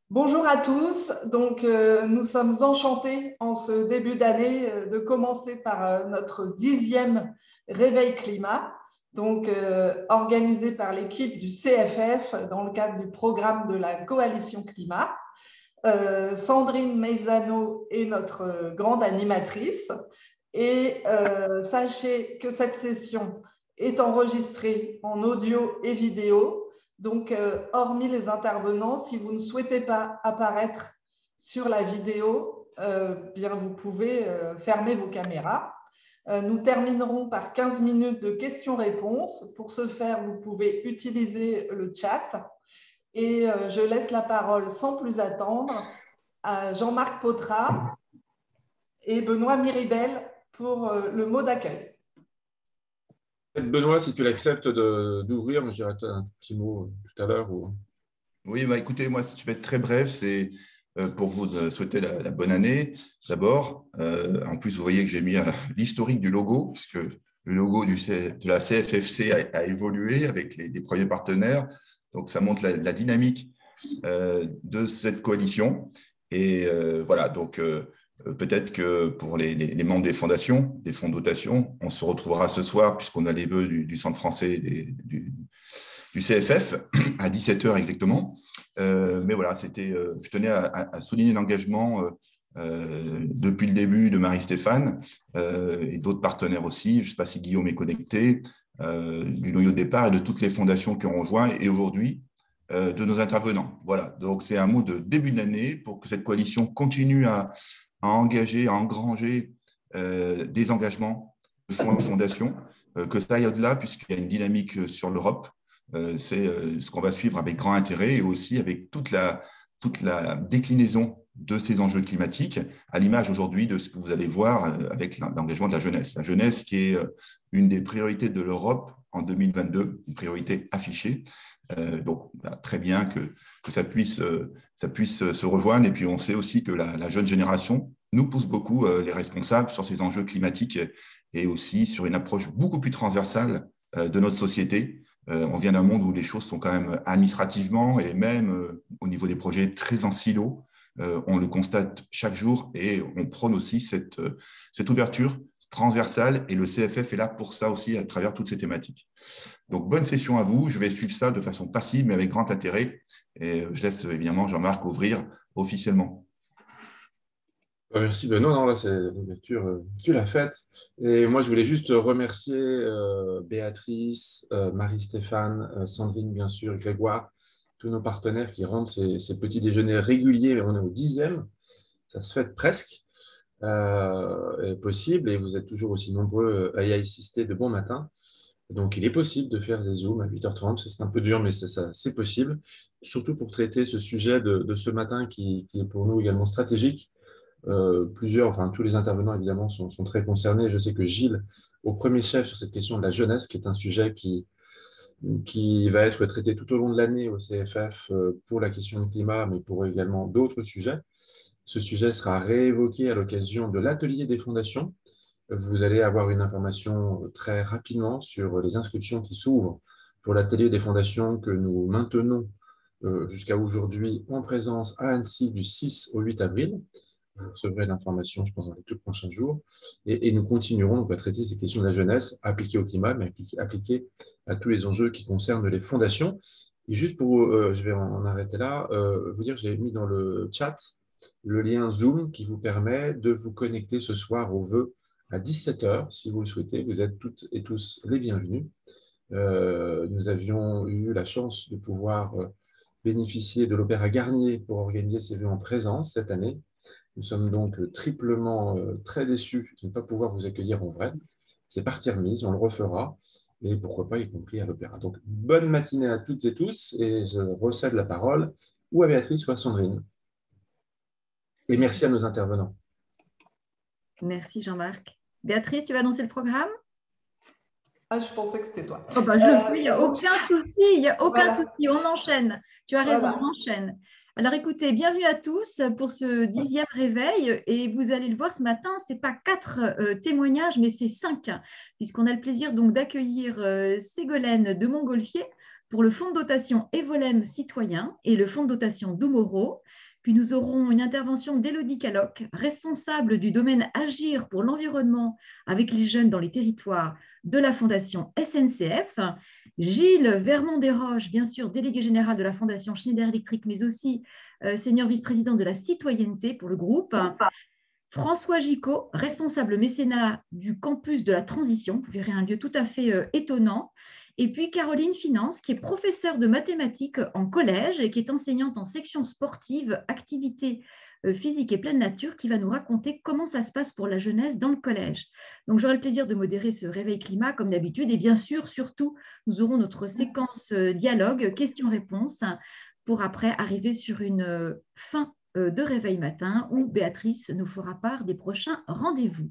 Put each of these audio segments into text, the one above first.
Bonjour à tous. Nous sommes enchantés en ce début d'année de commencer par notre 10e réveil climat, organisé par l'équipe du CFF dans le cadre du programme de la Coalition Climat. Sandrine Meizano est notre grande animatrice et sachez que cette session est enregistrée en audio et vidéo. Hormis les intervenants, si vous ne souhaitez pas apparaître sur la vidéo, bien vous pouvez fermer vos caméras. Nous terminerons par 15 minutes de questions-réponses. Pour ce faire, vous pouvez utiliser le chat. Et je laisse la parole sans plus attendre à Jean-Marc Potra et Benoît Miribel pour le mot d'accueil. Benoît, si tu l'acceptes d'ouvrir, je dirais un petit mot tout à l'heure. Oui, écoutez, moi, je vais être très bref. C'est pour vous souhaiter la bonne année d'abord. En plus, vous voyez que j'ai mis l'historique du logo, puisque le logo de la CFFC a évolué avec les premiers partenaires. Donc, ça montre la dynamique de cette coalition. Et voilà, donc peut-être que pour les membres des fondations, des fonds de dotation, on se retrouvera ce soir, puisqu'on a les vœux du Centre français du CFF à 17h exactement. Mais voilà, je tenais à souligner l'engagement depuis le début de Marie-Stéphane et d'autres partenaires aussi. Je ne sais pas si Guillaume est connecté, du noyau de départ et de toutes les fondations qui ont rejoint et aujourd'hui de nos intervenants. Voilà, donc c'est un mot de début de l'année pour que cette coalition continue à engager, à engranger des engagements de fonds et fondations, que ça aille au-delà puisqu'il y a une dynamique sur l'Europe. C'est ce qu'on va suivre avec grand intérêt et aussi avec toute la déclinaison de ces enjeux climatiques, à l'image aujourd'hui de ce que vous allez voir avec l'engagement de la jeunesse. La jeunesse qui est une des priorités de l'Europe en 2022, une priorité affichée. Donc, très bien que ça puisse se rejoindre. Et puis, on sait aussi que la jeune génération nous pousse beaucoup, les responsables, sur ces enjeux climatiques et aussi sur une approche beaucoup plus transversale de notre société. On vient d'un monde où les choses sont quand même administrativement et même au niveau des projets très en silo. On le constate chaque jour et on prône aussi cette ouverture transversale et le CFF est là pour ça aussi à travers toutes ces thématiques. Donc, bonne session à vous. Je vais suivre ça de façon passive mais avec grand intérêt et je laisse évidemment Jean-Marc ouvrir officiellement. Merci Benoît, non, là c'est l'ouverture, tu l'as faite. Et moi je voulais juste remercier Béatrice, Marie-Stéphane, Sandrine bien sûr, Grégoire, tous nos partenaires qui rendent ces petits déjeuners réguliers. On est au 10e, ça se fait presque possible et vous êtes toujours aussi nombreux à y assister de bon matin. Donc il est possible de faire des Zooms à 8h30, c'est un peu dur mais c'est possible, surtout pour traiter ce sujet de ce matin qui est pour nous également stratégique. Tous les intervenants évidemment sont très concernés. Je sais que Gilles, au premier chef sur cette question de la jeunesse, qui est un sujet qui va être traité tout au long de l'année au CFF pour la question du climat, mais pour également d'autres sujets. Ce sujet sera réévoqué à l'occasion de l'atelier des fondations. Vous allez avoir une information très rapidement sur les inscriptions qui s'ouvrent pour l'atelier des fondations que nous maintenons jusqu'à aujourd'hui en présence à Annecy du 6 au 8 avril. Vous recevrez l'information, je pense, dans les tout prochains jours. Et nous continuerons donc, à traiter ces questions de la jeunesse appliquées au climat, mais appliquées à tous les enjeux qui concernent les fondations. Et juste pour, je vais en arrêter là, vous dire, j'ai mis dans le chat le lien Zoom qui vous permet de vous connecter ce soir au vœu à 17h, si vous le souhaitez. Vous êtes toutes et tous les bienvenus. Nous avions eu la chance de pouvoir bénéficier de l'Opéra Garnier pour organiser ces vœux en présence cette année. Nous sommes donc triplement très déçus de ne pas pouvoir vous accueillir en vrai. C'est partie remise, on le refera, et pourquoi pas y compris à l'Opéra. Donc, bonne matinée à toutes et tous, et je recède la parole ou à Béatrice ou à Sandrine. Et merci à nos intervenants. Merci Jean-Marc. Béatrice, tu vas annoncer le programme? Ah, je pensais que c'était toi. Je le fais, il n'y a aucun souci, il n'y a aucun souci, on enchaîne. Tu as raison, on enchaîne. Alors écoutez, bienvenue à tous pour ce 10e réveil et vous allez le voir ce matin, ce n'est pas 4 témoignages mais c'est 5 puisqu'on a le plaisir donc d'accueillir Ségolène de Montgolfier pour le fonds de dotation Evolem Citoyen et le fonds de dotation Doumoro. Puis nous aurons une intervention d'Élodie Caloc, responsable du domaine Agir pour l'environnement avec les jeunes dans les territoires de la Fondation SNCF. Gilles Vermont-Desroches, bien sûr, délégué général de la Fondation Schneider Electric, mais aussi senior vice-président de la citoyenneté pour le groupe. François Gicot, responsable mécénat du campus de la transition. Vous verrez un lieu tout à fait étonnant. Et puis Caroline Finance, qui est professeure de mathématiques en collège et qui est enseignante en section sportive, activités physiques et pleine nature, qui va nous raconter comment ça se passe pour la jeunesse dans le collège. Donc j'aurai le plaisir de modérer ce réveil climat comme d'habitude. Et bien sûr, surtout, nous aurons notre séquence dialogue, questions-réponses, pour après arriver sur une fin de réveil matin où Béatrice nous fera part des prochains rendez-vous.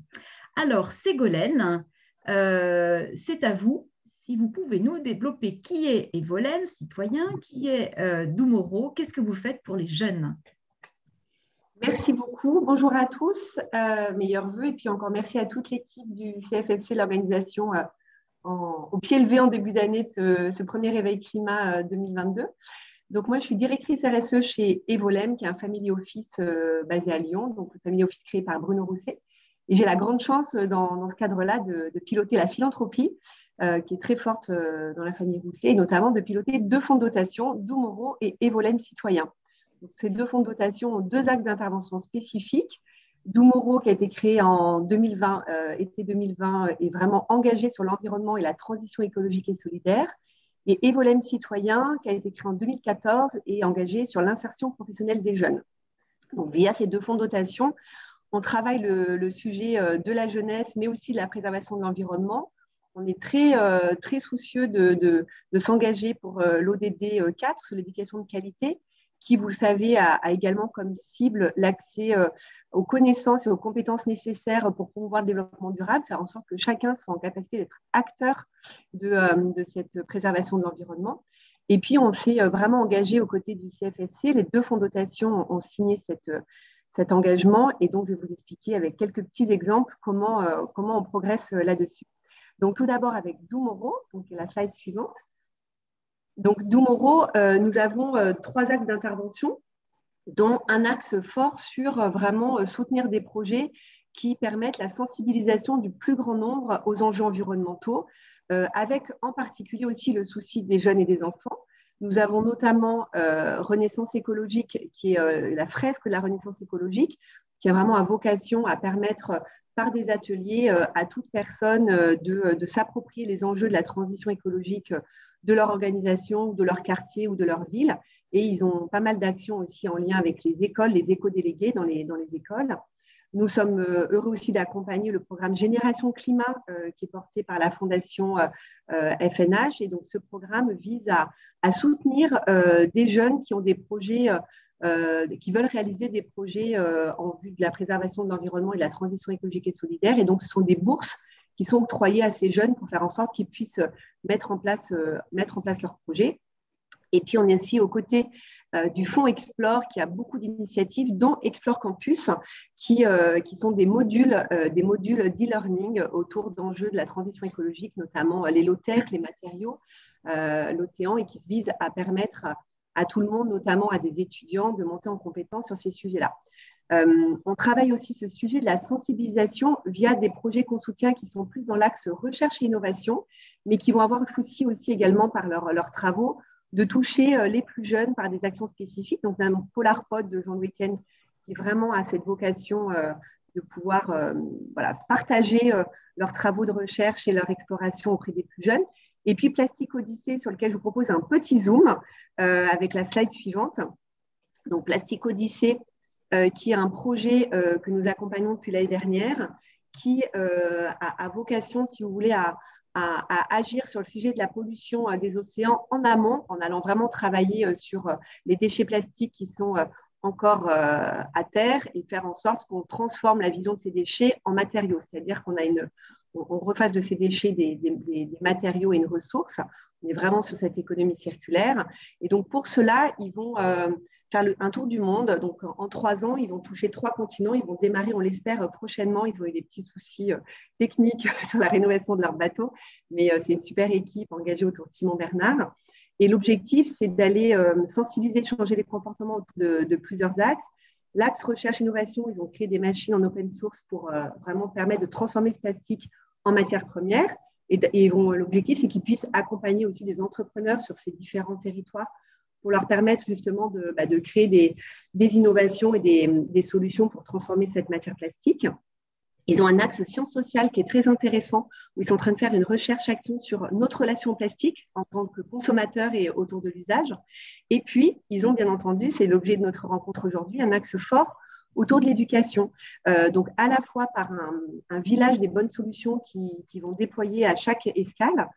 Alors, Ségolène, c'est à vous. Si vous pouvez nous développer qui est Evolem Citoyen, qui est Doumoro, qu'est-ce que vous faites pour les jeunes? Merci beaucoup. Bonjour à tous, meilleurs vœux. Et puis encore merci à toute l'équipe du CFFC, l'organisation au pied levé en début d'année de ce premier réveil climat 2022. Donc moi, je suis directrice RSE chez Evolem, qui est un family office basé à Lyon, donc le family office créé par Bruno Rousset. Et j'ai la grande chance dans ce cadre-là de piloter la philanthropie, qui est très forte dans la famille Rousset, et notamment de piloter 2 fonds de dotation, Doumoro et Evolem Citoyen. Donc, ces 2 fonds de dotation ont 2 axes d'intervention spécifiques. Doumoro, qui a été créé en 2020, été 2020, est vraiment engagé sur l'environnement et la transition écologique et solidaire. Et Evolem Citoyen, qui a été créé en 2014, est engagé sur l'insertion professionnelle des jeunes. Donc, via ces 2 fonds de dotation, on travaille le sujet de la jeunesse, mais aussi de la préservation de l'environnement. On est très soucieux de s'engager pour l'ODD 4 sur l'éducation de qualité, qui, vous le savez, a également comme cible l'accès aux connaissances et aux compétences nécessaires pour promouvoir le développement durable, faire en sorte que chacun soit en capacité d'être acteur de cette préservation de l'environnement. Et puis, on s'est vraiment engagé aux côtés du CFFC. Les 2 fonds de dotation ont signé cet engagement, et donc je vais vous expliquer avec quelques petits exemples comment on progresse là-dessus. Donc, tout d'abord avec Doumoro, donc la slide suivante. Donc, Doumoro, nous avons 3 axes d'intervention, dont un axe fort sur vraiment soutenir des projets qui permettent la sensibilisation du plus grand nombre aux enjeux environnementaux, avec en particulier aussi le souci des jeunes et des enfants. Nous avons notamment Renaissance écologique, qui est la fresque de la Renaissance écologique, qui a vraiment à vocation à permettre par des ateliers à toute personne de s'approprier les enjeux de la transition écologique de leur organisation, de leur quartier ou de leur ville. Et ils ont pas mal d'actions aussi en lien avec les écoles, les éco-délégués dans les écoles. Nous sommes heureux aussi d'accompagner le programme Génération Climat qui est porté par la Fondation FNH. Et donc, ce programme vise à soutenir des jeunes qui ont des projets qui veulent réaliser des projets en vue de la préservation de l'environnement et de la transition écologique et solidaire. Et donc, ce sont des bourses qui sont octroyées à ces jeunes pour faire en sorte qu'ils puissent mettre en place leurs projets. Et puis, on est aussi aux côtés du fonds Explore, qui a beaucoup d'initiatives, dont Explore Campus, qui sont des modules d'e-learning autour d'enjeux de la transition écologique, notamment les low-tech, les matériaux, l'océan, et qui visent à permettre à tout le monde, notamment à des étudiants, de monter en compétence sur ces sujets-là. On travaille aussi ce sujet de la sensibilisation via des projets qu'on soutient qui sont plus dans l'axe recherche et innovation, mais qui vont avoir le souci aussi également par leurs travaux de toucher les plus jeunes par des actions spécifiques. Donc, un PolarPod de Jean-Louis Etienne qui vraiment a cette vocation de pouvoir partager leurs travaux de recherche et leur exploration auprès des plus jeunes. Et puis, Plastique Odyssée, sur lequel je vous propose un petit zoom avec la slide suivante. Donc, Plastique Odyssée, qui est un projet que nous accompagnons depuis l'année dernière, qui a vocation, si vous voulez, à agir sur le sujet de la pollution des océans en amont, en allant vraiment travailler sur les déchets plastiques qui sont encore à terre et faire en sorte qu'on transforme la vision de ces déchets en matériaux. C'est-à-dire qu'on refasse de ces déchets des matériaux et une ressource. On est vraiment sur cette économie circulaire. Et donc, pour cela, ils vont faire un tour du monde. Donc, en 3 ans, ils vont toucher 3 continents. Ils vont démarrer, on l'espère, prochainement. Ils ont eu des petits soucis techniques sur la rénovation de leur bateau. Mais c'est une super équipe engagée autour de Simon Bernard. Et l'objectif, c'est d'aller sensibiliser, changer les comportements autour de plusieurs axes. L'axe recherche-innovation, ils ont créé des machines en open source pour vraiment permettre de transformer ce plastique en matière première. Et l'objectif, c'est qu'ils puissent accompagner aussi des entrepreneurs sur ces différents territoires pour leur permettre justement de créer des innovations et des solutions pour transformer cette matière plastique. Ils ont un axe sciences sociales qui est très intéressant, où ils sont en train de faire une recherche-action sur notre relation au plastique en tant que consommateur et autour de l'usage. Et puis, ils ont bien entendu, c'est l'objet de notre rencontre aujourd'hui, un axe fort autour de l'éducation. Donc, à la fois par un village des bonnes solutions qui vont déployer à chaque escale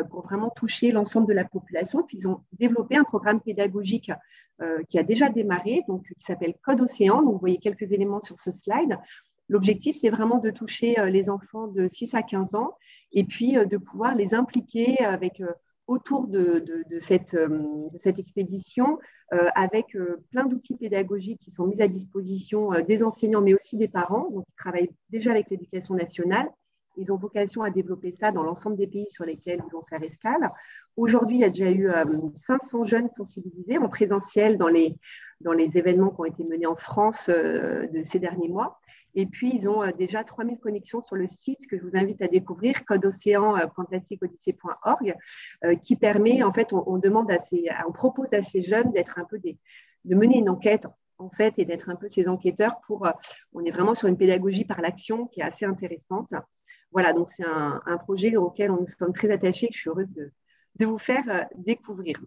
pour vraiment toucher l'ensemble de la population. Et puis, ils ont développé un programme pédagogique qui a déjà démarré, donc, qui s'appelle Code Océan. Donc, vous voyez quelques éléments sur ce slide. L'objectif, c'est vraiment de toucher les enfants de 6 à 15 ans et puis de pouvoir les impliquer autour de cette expédition avec plein d'outils pédagogiques qui sont mis à disposition des enseignants, mais aussi des parents. Donc, ils travaillent déjà avec l'éducation nationale. Ils ont vocation à développer ça dans l'ensemble des pays sur lesquels ils vont faire escale. Aujourd'hui, il y a déjà eu 500 jeunes sensibilisés en présentiel dans les événements qui ont été menés en France de ces derniers mois. Et puis, ils ont déjà 3000 connexions sur le site que je vous invite à découvrir, codeocéan.plasticodyssée.org, qui permet, en fait, on propose à ces jeunes d'être un peu de mener une enquête, en fait, et d'être un peu ces enquêteurs on est vraiment sur une pédagogie par l'action qui est assez intéressante. Voilà, donc c'est un projet auquel nous sommes très attachés, que je suis heureuse de vous faire découvrir.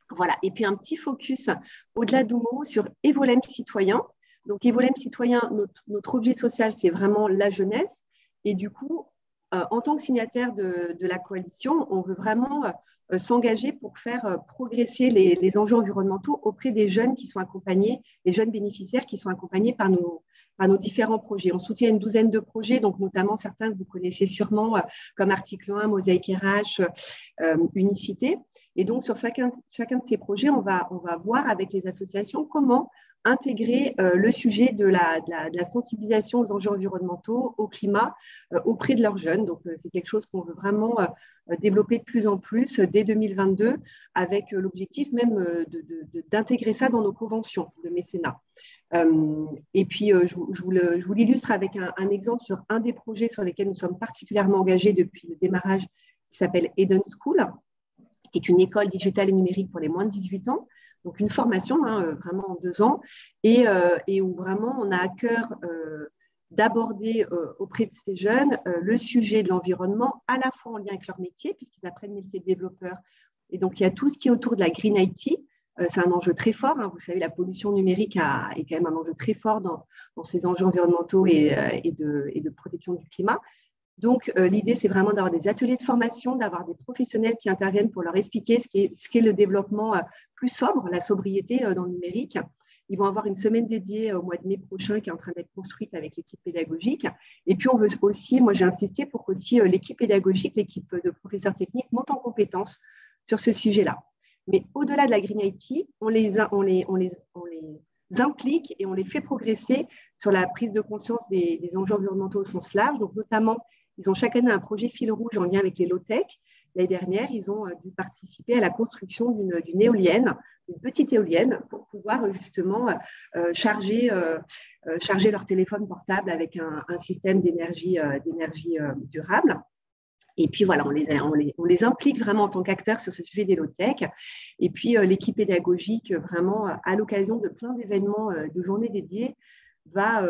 Voilà, et puis un petit focus au-delà d'Humo sur Evolem Citoyen. Donc, Evolem Citoyen, notre objet social, c'est vraiment la jeunesse. Et du coup, en tant que signataire de la coalition, on veut vraiment s'engager pour faire progresser les enjeux environnementaux auprès des jeunes qui sont accompagnés, les jeunes bénéficiaires qui sont accompagnés par nos différents projets. On soutient une douzaine de projets, donc notamment certains que vous connaissez sûrement, comme Article 1, Mosaïque RH, Unicité. Et donc, sur chacun de ces projets, on va voir avec les associations comment intégrer le sujet de la sensibilisation aux enjeux environnementaux, au climat, auprès de leurs jeunes. Donc, c'est quelque chose qu'on veut vraiment développer de plus en plus dès 2022, avec l'objectif même d'intégrer ça dans nos conventions de mécénat. Et puis, je vous l'illustre avec un exemple sur un des projets sur lesquels nous sommes particulièrement engagés depuis le démarrage, qui s'appelle Eden School, qui est une école digitale et numérique pour les moins de 18 ans. Donc, une formation vraiment en 2 ans et où vraiment on a à cœur d'aborder auprès de ces jeunes le sujet de l'environnement, à la fois en lien avec leur métier, puisqu'ils apprennent le métier de développeur. Et donc, il y a tout ce qui est autour de la Green IT. C'est un enjeu très fort. Vous savez, la pollution numérique est quand même un enjeu très fort dans ces enjeux environnementaux et de protection du climat. Donc, l'idée, c'est vraiment d'avoir des ateliers de formation, d'avoir des professionnels qui interviennent pour leur expliquer ce qu'est le développement plus sobre, la sobriété dans le numérique. Ils vont avoir une semaine dédiée au mois de mai prochain qui est en train d'être construite avec l'équipe pédagogique. Et puis, on veut aussi, moi j'ai insisté pour qu'aussi l'équipe pédagogique, l'équipe de professeurs techniques monte en compétences sur ce sujet-là. Mais au-delà de la Green IT, on les implique et on les fait progresser sur la prise de conscience des enjeux environnementaux au sens large. Donc, notamment, ils ont chaque année un projet fil rouge en lien avec les low-tech. L'année dernière, ils ont dû participer à la construction d'une éolienne, une petite éolienne, pour pouvoir justement charger leur téléphone portable avec un système d'énergie durable. Et puis voilà, on les implique vraiment en tant qu'acteurs sur ce sujet des low-tech. Et puis l'équipe pédagogique, vraiment, à l'occasion de plein d'événements, de journées dédiées, va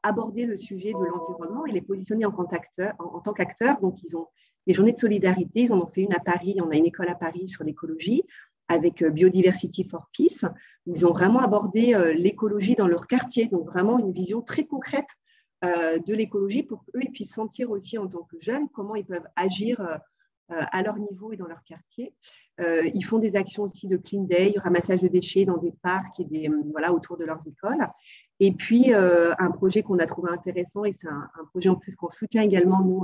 aborder le sujet de l'environnement et les positionner en tant qu'acteurs. Donc, ils ont des journées de solidarité. Ils en ont fait une à Paris. On a une école à Paris sur l'écologie avec Biodiversity for Peace, où ils ont vraiment abordé l'écologie dans leur quartier. Donc, vraiment une vision très concrète de l'écologie pour qu'eux ils puissent sentir aussi en tant que jeunes comment ils peuvent agir à leur niveau et dans leur quartier. Ils font des actions aussi de clean day, ramassage de déchets dans des parcs et autour de leurs écoles. Et puis, un projet qu'on a trouvé intéressant, et c'est un projet en plus qu'on soutient également, nous,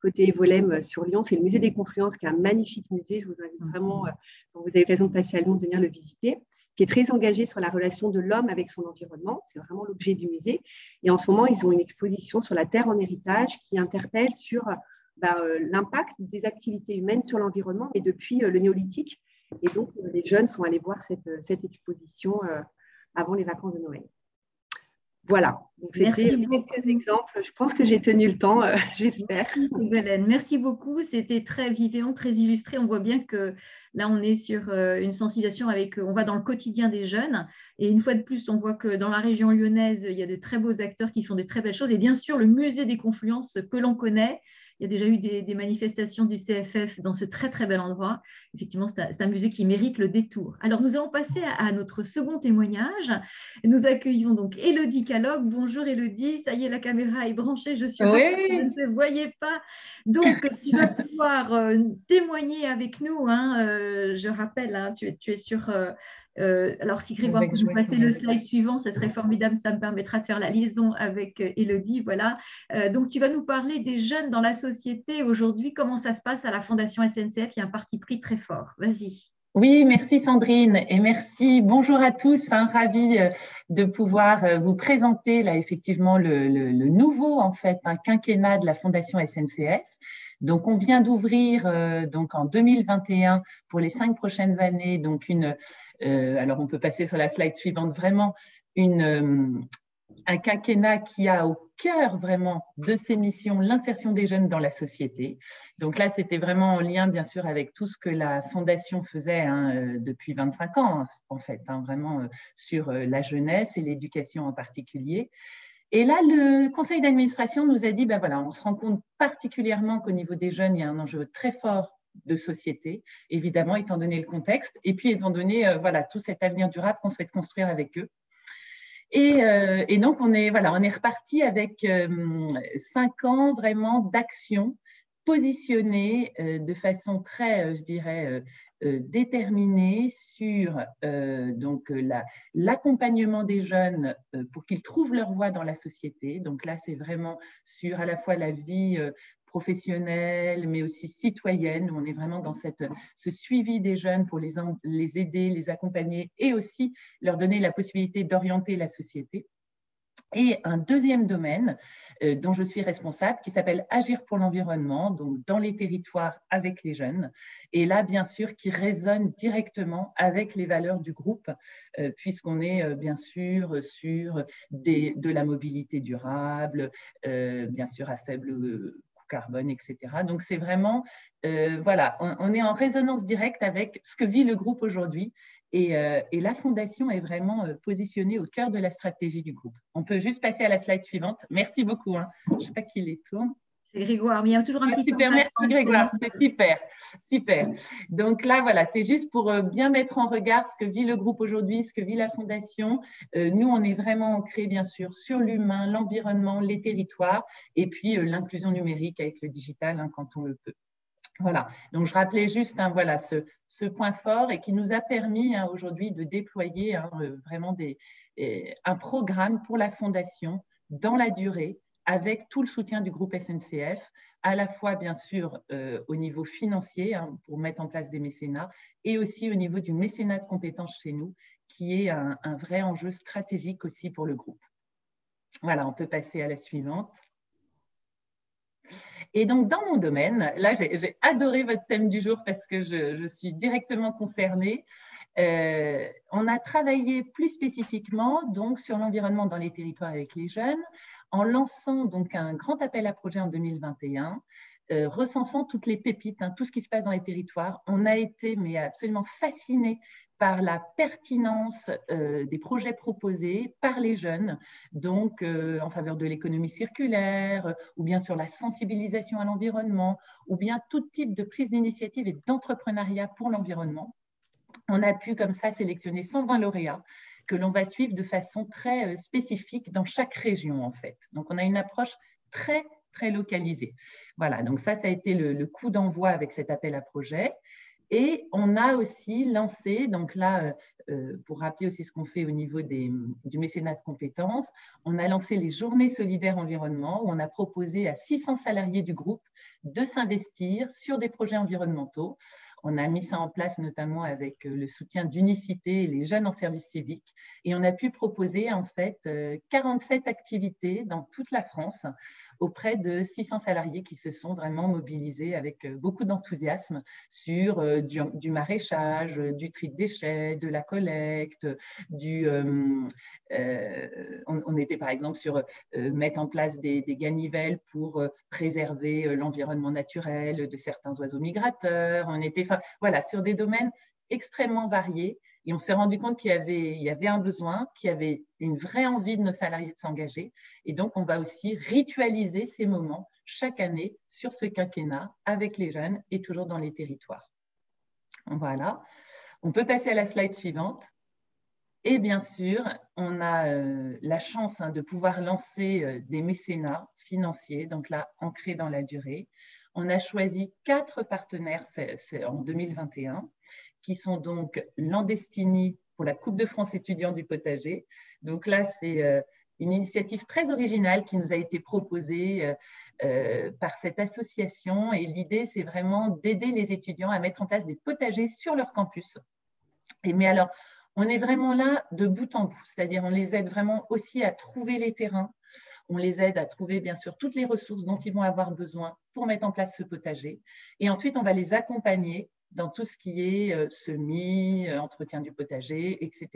côté Evolem sur Lyon, c'est le musée des Confluences, qui est un magnifique musée. Je vous invite vraiment, quand vous avez l'occasion de passer à Lyon, de venir le visiter, qui est très engagé sur la relation de l'homme avec son environnement. C'est vraiment l'objet du musée. Et en ce moment, ils ont une exposition sur la terre en héritage qui interpelle sur l'impact des activités humaines sur l'environnement, mais depuis le néolithique. Et donc, les jeunes sont allés voir cette exposition avant les vacances de Noël. Voilà, donc c'était quelques exemples. Je pense que j'ai tenu le temps, j'espère. Merci Hélène, merci beaucoup. C'était très vivant, très illustré. On voit bien que là, on est sur une sensibilisation on va dans le quotidien des jeunes. Et une fois de plus, on voit que dans la région lyonnaise, il y a de très beaux acteurs qui font de très belles choses. Et bien sûr, le musée des Confluences que l'on connaît. Il y a déjà eu des manifestations du CFF dans ce très, très bel endroit. Effectivement, c'est un musée qui mérite le détour. Alors, nous allons passer à notre second témoignage. Nous accueillons donc Élodie Calogue. Bonjour Élodie, ça y est, la caméra est branchée. Je suis heureuse que vous ne te voyez pas. Donc, tu vas pouvoir témoigner avec nous. Je rappelle, tu es sur... alors, si Grégoire peut nous passer le slide suivant, ce serait formidable. Ça me permettra de faire la liaison avec Élodie. Voilà. Donc, tu vas nous parler des jeunes dans la société aujourd'hui. Comment ça se passe à la Fondation SNCF? Il y a un parti pris très fort. Vas-y. Oui, merci Sandrine et merci. Bonjour à tous. Ravi de pouvoir vous présenter là effectivement le nouveau en fait un quinquennat de la Fondation SNCF. Donc, on vient d'ouvrir donc en 2021 pour les 5 prochaines années. Donc, alors on peut passer sur la slide suivante. Vraiment un quinquennat qui a au cœur vraiment de ses missions l'insertion des jeunes dans la société. Donc là, c'était vraiment en lien, bien sûr, avec tout ce que la Fondation faisait depuis 25 ans, en fait, vraiment sur la jeunesse et l'éducation en particulier. Et là, le conseil d'administration nous a dit, ben voilà, on se rend compte particulièrement qu'au niveau des jeunes, il y a un enjeu très fort de société, évidemment, étant donné le contexte, et puis étant donné voilà, tout cet avenir durable qu'on souhaite construire avec eux. Et donc, on est reparti avec 5 ans vraiment d'action positionnée de façon très, je dirais, déterminée sur donc l'accompagnement des jeunes pour qu'ils trouvent leur voie dans la société. Donc là, c'est vraiment sur à la fois la vie professionnelle, mais aussi citoyenne. On est vraiment dans ce suivi des jeunes pour les aider, les accompagner et aussi leur donner la possibilité d'orienter la société. Et un deuxième domaine dont je suis responsable qui s'appelle Agir pour l'environnement, donc dans les territoires avec les jeunes. Et là, bien sûr, qui résonne directement avec les valeurs du groupe, puisqu'on est bien sûr sur de la mobilité durable, bien sûr à faible carbone, etc. Donc, c'est vraiment, voilà, on est en résonance directe avec ce que vit le groupe aujourd'hui. Et la Fondation est vraiment positionnée au cœur de la stratégie du groupe. On peut juste passer à la slide suivante. Merci beaucoup. Je ne sais pas qui les tourne. C'est Grégoire, mais il y a toujours un petit super, merci Grégoire, c'est super, super. Donc là, voilà, c'est juste pour bien mettre en regard ce que vit le groupe aujourd'hui, ce que vit la Fondation. Nous, on est vraiment ancrés, bien sûr, sur l'humain, l'environnement, les territoires, et puis l'inclusion numérique avec le digital quand on le peut. Voilà, donc je rappelais juste voilà, ce point fort et qui nous a permis aujourd'hui de déployer vraiment un programme pour la Fondation dans la durée avec tout le soutien du groupe SNCF, à la fois bien sûr au niveau financier pour mettre en place des mécénats et aussi au niveau du mécénat de compétences chez nous qui est un vrai enjeu stratégique aussi pour le groupe. Voilà, on peut passer à la suivante. Et donc, dans mon domaine, là, j'ai adoré votre thème du jour parce que je suis directement concernée. On a travaillé plus spécifiquement donc, sur l'environnement dans les territoires avec les jeunes en lançant donc, un grand appel à projet en 2021, recensant toutes les pépites, tout ce qui se passe dans les territoires. On a été mais absolument fascinés par la pertinence des projets proposés par les jeunes, donc en faveur de l'économie circulaire, ou bien sur la sensibilisation à l'environnement, ou bien tout type de prise d'initiative et d'entrepreneuriat pour l'environnement. On a pu comme ça sélectionner 120 lauréats que l'on va suivre de façon très spécifique dans chaque région en fait. Donc on a une approche très localisée. Voilà, donc ça a été le coup d'envoi avec cet appel à projet. Et on a aussi lancé, donc là, pour rappeler aussi ce qu'on fait au niveau du mécénat de compétences, on a lancé les Journées solidaires environnement où on a proposé à 600 salariés du groupe de s'investir sur des projets environnementaux. On a mis ça en place notamment avec le soutien d'Unicité et les jeunes en service civique. Et on a pu proposer en fait 47 activités dans toute la France auprès de 600 salariés qui se sont vraiment mobilisés avec beaucoup d'enthousiasme sur du maraîchage, du tri de déchets, de la collecte, on était par exemple sur mettre en place des ganivelles pour préserver l'environnement naturel de certains oiseaux migrateurs. On était voilà, sur des domaines extrêmement variés et on s'est rendu compte qu'il y avait un besoin, qu'il y avait une vraie envie de nos salariés de s'engager et donc on va aussi ritualiser ces moments chaque année sur ce quinquennat avec les jeunes et toujours dans les territoires. Voilà. On peut passer à la slide suivante. Et bien sûr, on a la chance de pouvoir lancer des mécénats financiers, donc là, ancrés dans la durée. On a choisi 4 partenaires en 2021, qui sont donc Landestini pour la Coupe de France étudiants du potager. Donc là, c'est une initiative très originale qui nous a été proposée par cette association. Et l'idée, c'est vraiment d'aider les étudiants à mettre en place des potagers sur leur campus. Mais alors, on est vraiment là de bout en bout, c'est-à-dire on les aide vraiment aussi à trouver les terrains, on les aide à trouver bien sûr toutes les ressources dont ils vont avoir besoin pour mettre en place ce potager. Et ensuite, on va les accompagner dans tout ce qui est semis, entretien du potager, etc.,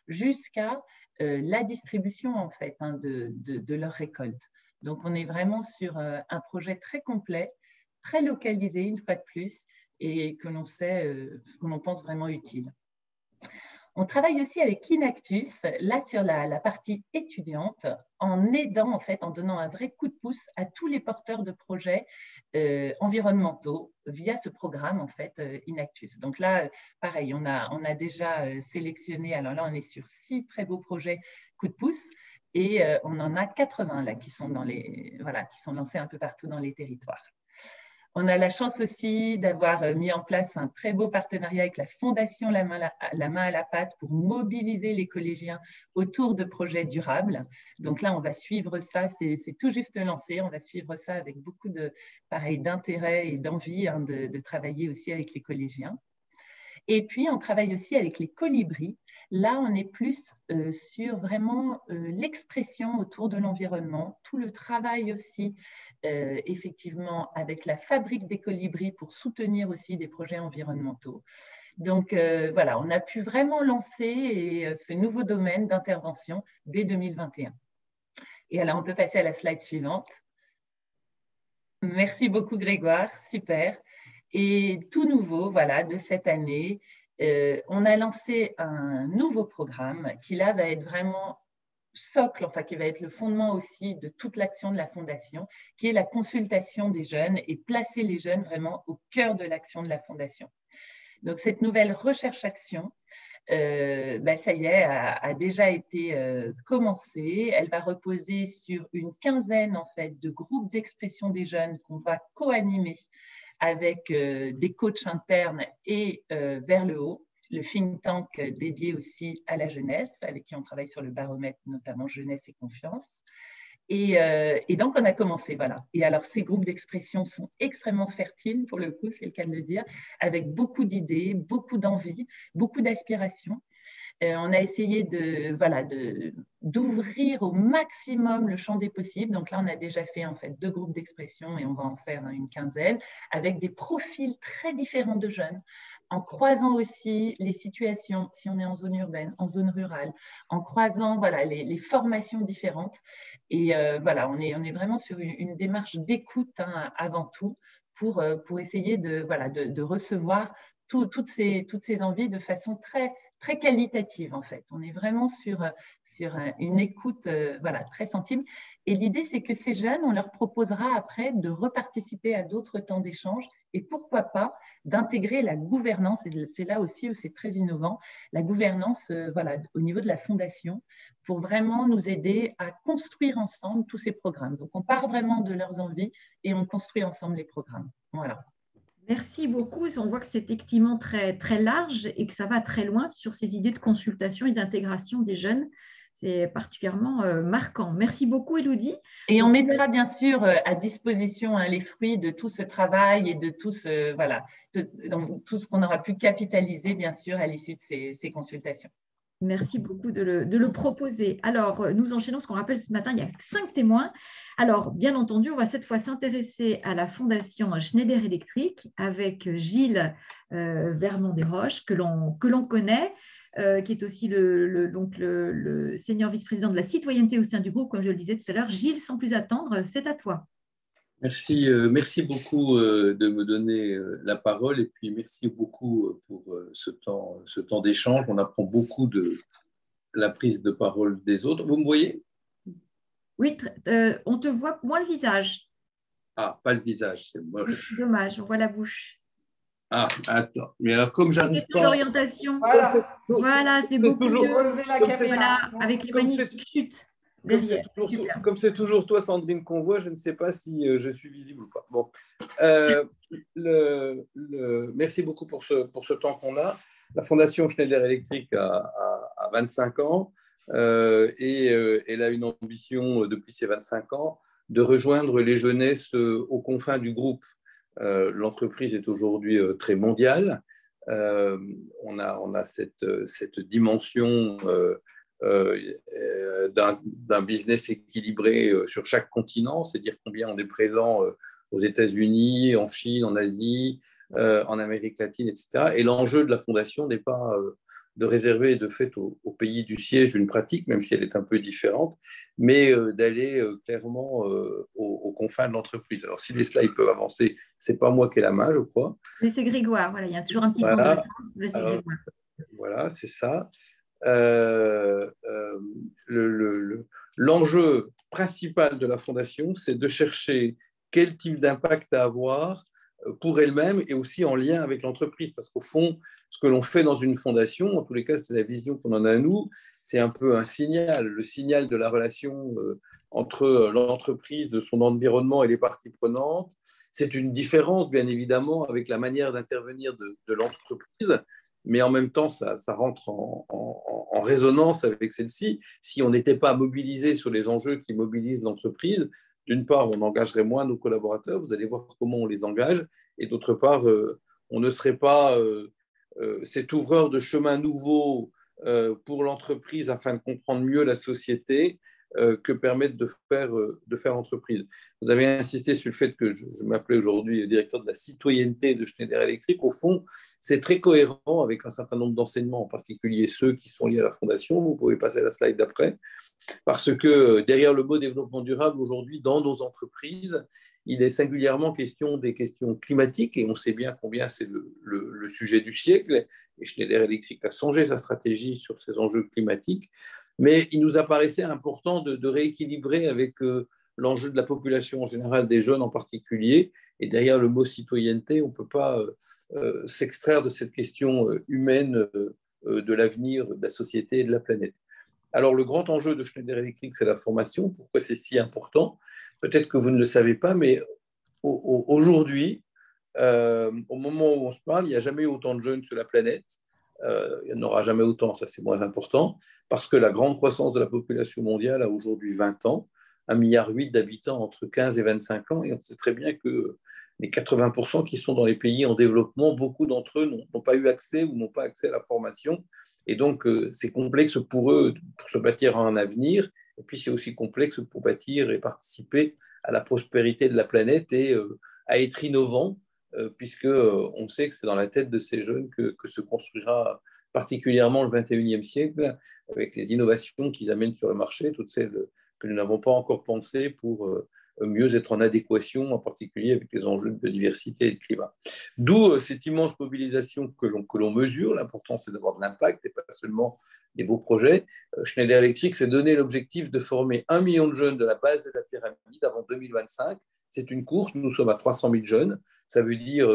jusqu'à la distribution en fait de leur récolte. Donc, on est vraiment sur un projet très complet, très localisé une fois de plus, et que l'on pense vraiment utile. On travaille aussi avec Inactus, là sur la partie étudiante, en aidant, en fait, en donnant un vrai coup de pouce à tous les porteurs de projets environnementaux via ce programme, en fait, Inactus. Donc là, pareil, on a déjà sélectionné, alors là, on est sur 6 très beaux projets coup de pouce et on en a 80 là qui sont qui sont lancés un peu partout dans les territoires. On a la chance aussi d'avoir mis en place un très beau partenariat avec la Fondation La Main à la Pâte pour mobiliser les collégiens autour de projets durables. Donc là, on va suivre ça, c'est tout juste lancé, on va suivre ça avec beaucoup d'intérêt et d'envie de travailler aussi avec les collégiens. Et puis, on travaille aussi avec les colibris. Là, on est plus sur vraiment l'expression autour de l'environnement, tout le travail aussi effectivement avec la fabrique des colibris pour soutenir aussi des projets environnementaux. Donc voilà, on a pu vraiment lancer ce nouveau domaine d'intervention dès 2021. Et alors, on peut passer à la slide suivante. Merci beaucoup Grégoire, super. Et tout nouveau, voilà, de cette année, on a lancé un nouveau programme qui là va être vraiment socle, enfin qui va être le fondement aussi de toute l'action de la Fondation, qui est la consultation des jeunes et placer les jeunes vraiment au cœur de l'action de la Fondation. Donc cette nouvelle recherche-action, ça y est, a déjà été commencée. Elle va reposer sur une quinzaine en fait de groupes d'expression des jeunes qu'on va co-animer avec des coachs internes et vers le haut, le think tank dédié aussi à la jeunesse, avec qui on travaille sur le baromètre, notamment jeunesse et confiance. Et donc, on a commencé, voilà. Et alors, ces groupes d'expression sont extrêmement fertiles, pour le coup, c'est le cas de le dire, avec beaucoup d'idées, beaucoup d'envie, beaucoup d'aspirations. On a essayé d'ouvrir au maximum le champ des possibles. Donc là, on a déjà fait en fait 2 groupes d'expression et on va en faire une quinzaine avec des profils très différents de jeunes, en croisant aussi les situations, si on est en zone urbaine, en zone rurale, en croisant les formations différentes. Et voilà, on est vraiment sur une démarche d'écoute avant tout pour essayer de recevoir toutes ces envies de façon très qualitative en fait. On est vraiment sur une écoute très sensible. Et l'idée, c'est que ces jeunes, on leur proposera après de reparticiper à d'autres temps d'échange et pourquoi pas d'intégrer la gouvernance, et c'est là aussi où c'est très innovant, la gouvernance au niveau de la Fondation pour vraiment nous aider à construire ensemble tous ces programmes. Donc, on part vraiment de leurs envies et on construit ensemble les programmes. Voilà. Merci beaucoup. On voit que c'est effectivement très, très large et que ça va très loin sur ces idées de consultation et d'intégration des jeunes. C'est particulièrement marquant. Merci beaucoup, Élodie. Et on mettra bien sûr à disposition les fruits de tout ce travail et de tout ce qu'on aura pu capitaliser, bien sûr, à l'issue de ces consultations. Merci beaucoup de le proposer. Alors, nous enchaînons, ce qu'on rappelle ce matin, il y a 5 témoins. Alors, bien entendu, on va cette fois s'intéresser à la Fondation Schneider Electric avec Gilles Vermont-Desroches, que l'on connaît, qui est aussi le senior vice-président de la citoyenneté au sein du groupe, comme je le disais tout à l'heure. Gilles, sans plus attendre, c'est à toi. Merci beaucoup de me donner la parole et puis merci beaucoup pour ce temps d'échange. On apprend beaucoup de la prise de parole des autres. Vous me voyez? Oui, on te voit moins le visage. Ah, pas le visage, c'est moche. Dommage, on voit la bouche. Ah, attends. Mais alors, comme j'arrive pas… L'orientation. Voilà, c'est beaucoup mieux. Relever la caméra. Voilà, avec les magnifiques chutes. Comme c'est toujours toi, Sandrine, qu'on voit, je ne sais pas si je suis visible ou pas. Bon. Merci beaucoup pour ce temps qu'on a. La Fondation Schneider Electric a 25 ans et elle a une ambition depuis ces 25 ans de rejoindre les jeunesses aux confins du groupe. L'entreprise est aujourd'hui très mondiale. On a cette dimension d'un business équilibré sur chaque continent, c'est dire combien on est présent aux États-Unis, en Chine, en Asie, en Amérique latine, etc. Et l'enjeu de la fondation n'est pas de réserver de fait au pays du siège une pratique, même si elle est un peu différente, mais d'aller clairement aux confins de l'entreprise. Alors, si les slides peuvent avancer, ce n'est pas moi qui ai la main, je crois. Mais c'est Grégoire, voilà, il y a toujours un petit temps de réponse. Voilà, c'est ça. L'enjeu principal de la fondation, c'est de chercher quel type d'impact à avoir pour elle-même et aussi en lien avec l'entreprise. Parce qu'au fond, ce que l'on fait dans une fondation, en tous les cas, c'est la vision qu'on en a nous, c'est un peu un signal, le signal de la relation entre l'entreprise, son environnement et les parties prenantes. C'est une différence, bien évidemment, avec la manière d'intervenir de l'entreprise, mais en même temps, ça rentre en résonance avec celle-ci. Si on n'était pas mobilisé sur les enjeux qui mobilisent l'entreprise, d'une part, on engagerait moins nos collaborateurs, vous allez voir comment on les engage, et d'autre part, on ne serait pas cet ouvreur de chemin nouveau pour l'entreprise afin de comprendre mieux la société que permettre de faire entreprise. Vous avez insisté sur le fait que je m'appelais aujourd'hui directeur de la citoyenneté de Schneider Electric. Au fond, c'est très cohérent avec un certain nombre d'enseignements, en particulier ceux qui sont liés à la fondation. Vous pouvez passer à la slide d'après. Parce que derrière le mot développement durable, aujourd'hui, dans nos entreprises, il est singulièrement question des questions climatiques, et on sait bien combien c'est le sujet du siècle, et Schneider Electric a changé sa stratégie sur ces enjeux climatiques, mais il nous apparaissait important de rééquilibrer avec l'enjeu de la population en général, des jeunes en particulier, et derrière le mot citoyenneté, on ne peut pas s'extraire de cette question humaine de l'avenir de la société et de la planète. Alors, le grand enjeu de Schneider Electric, c'est la formation. Pourquoi c'est si important? Peut-être que vous ne le savez pas, mais aujourd'hui, au moment où on se parle, il n'y a jamais eu autant de jeunes sur la planète. Il n'y en aura jamais autant, ça c'est moins important, parce que la grande croissance de la population mondiale a aujourd'hui 20 ans, 1,8 milliard d'habitants entre 15 et 25 ans, et on sait très bien que les 80% qui sont dans les pays en développement, beaucoup d'entre eux n'ont pas eu accès ou n'ont pas accès à la formation. Et donc, c'est complexe pour eux pour se bâtir un avenir. Et puis, c'est aussi complexe pour bâtir et participer à la prospérité de la planète et à être innovant, puisqu'on sait que c'est dans la tête de ces jeunes que se construira particulièrement le 21e siècle, avec les innovations qu'ils amènent sur le marché, toutes celles que nous n'avons pas encore pensées pour mieux être en adéquation, en particulier avec les enjeux de biodiversité et de climat. D'où cette immense mobilisation que l'on mesure. L'important, c'est d'avoir de l'impact et pas seulement des beaux projets. Schneider Electric s'est donné l'objectif de former 1 million de jeunes de la base de la pyramide avant 2025. C'est une course, nous sommes à 300 000 jeunes. Ça veut dire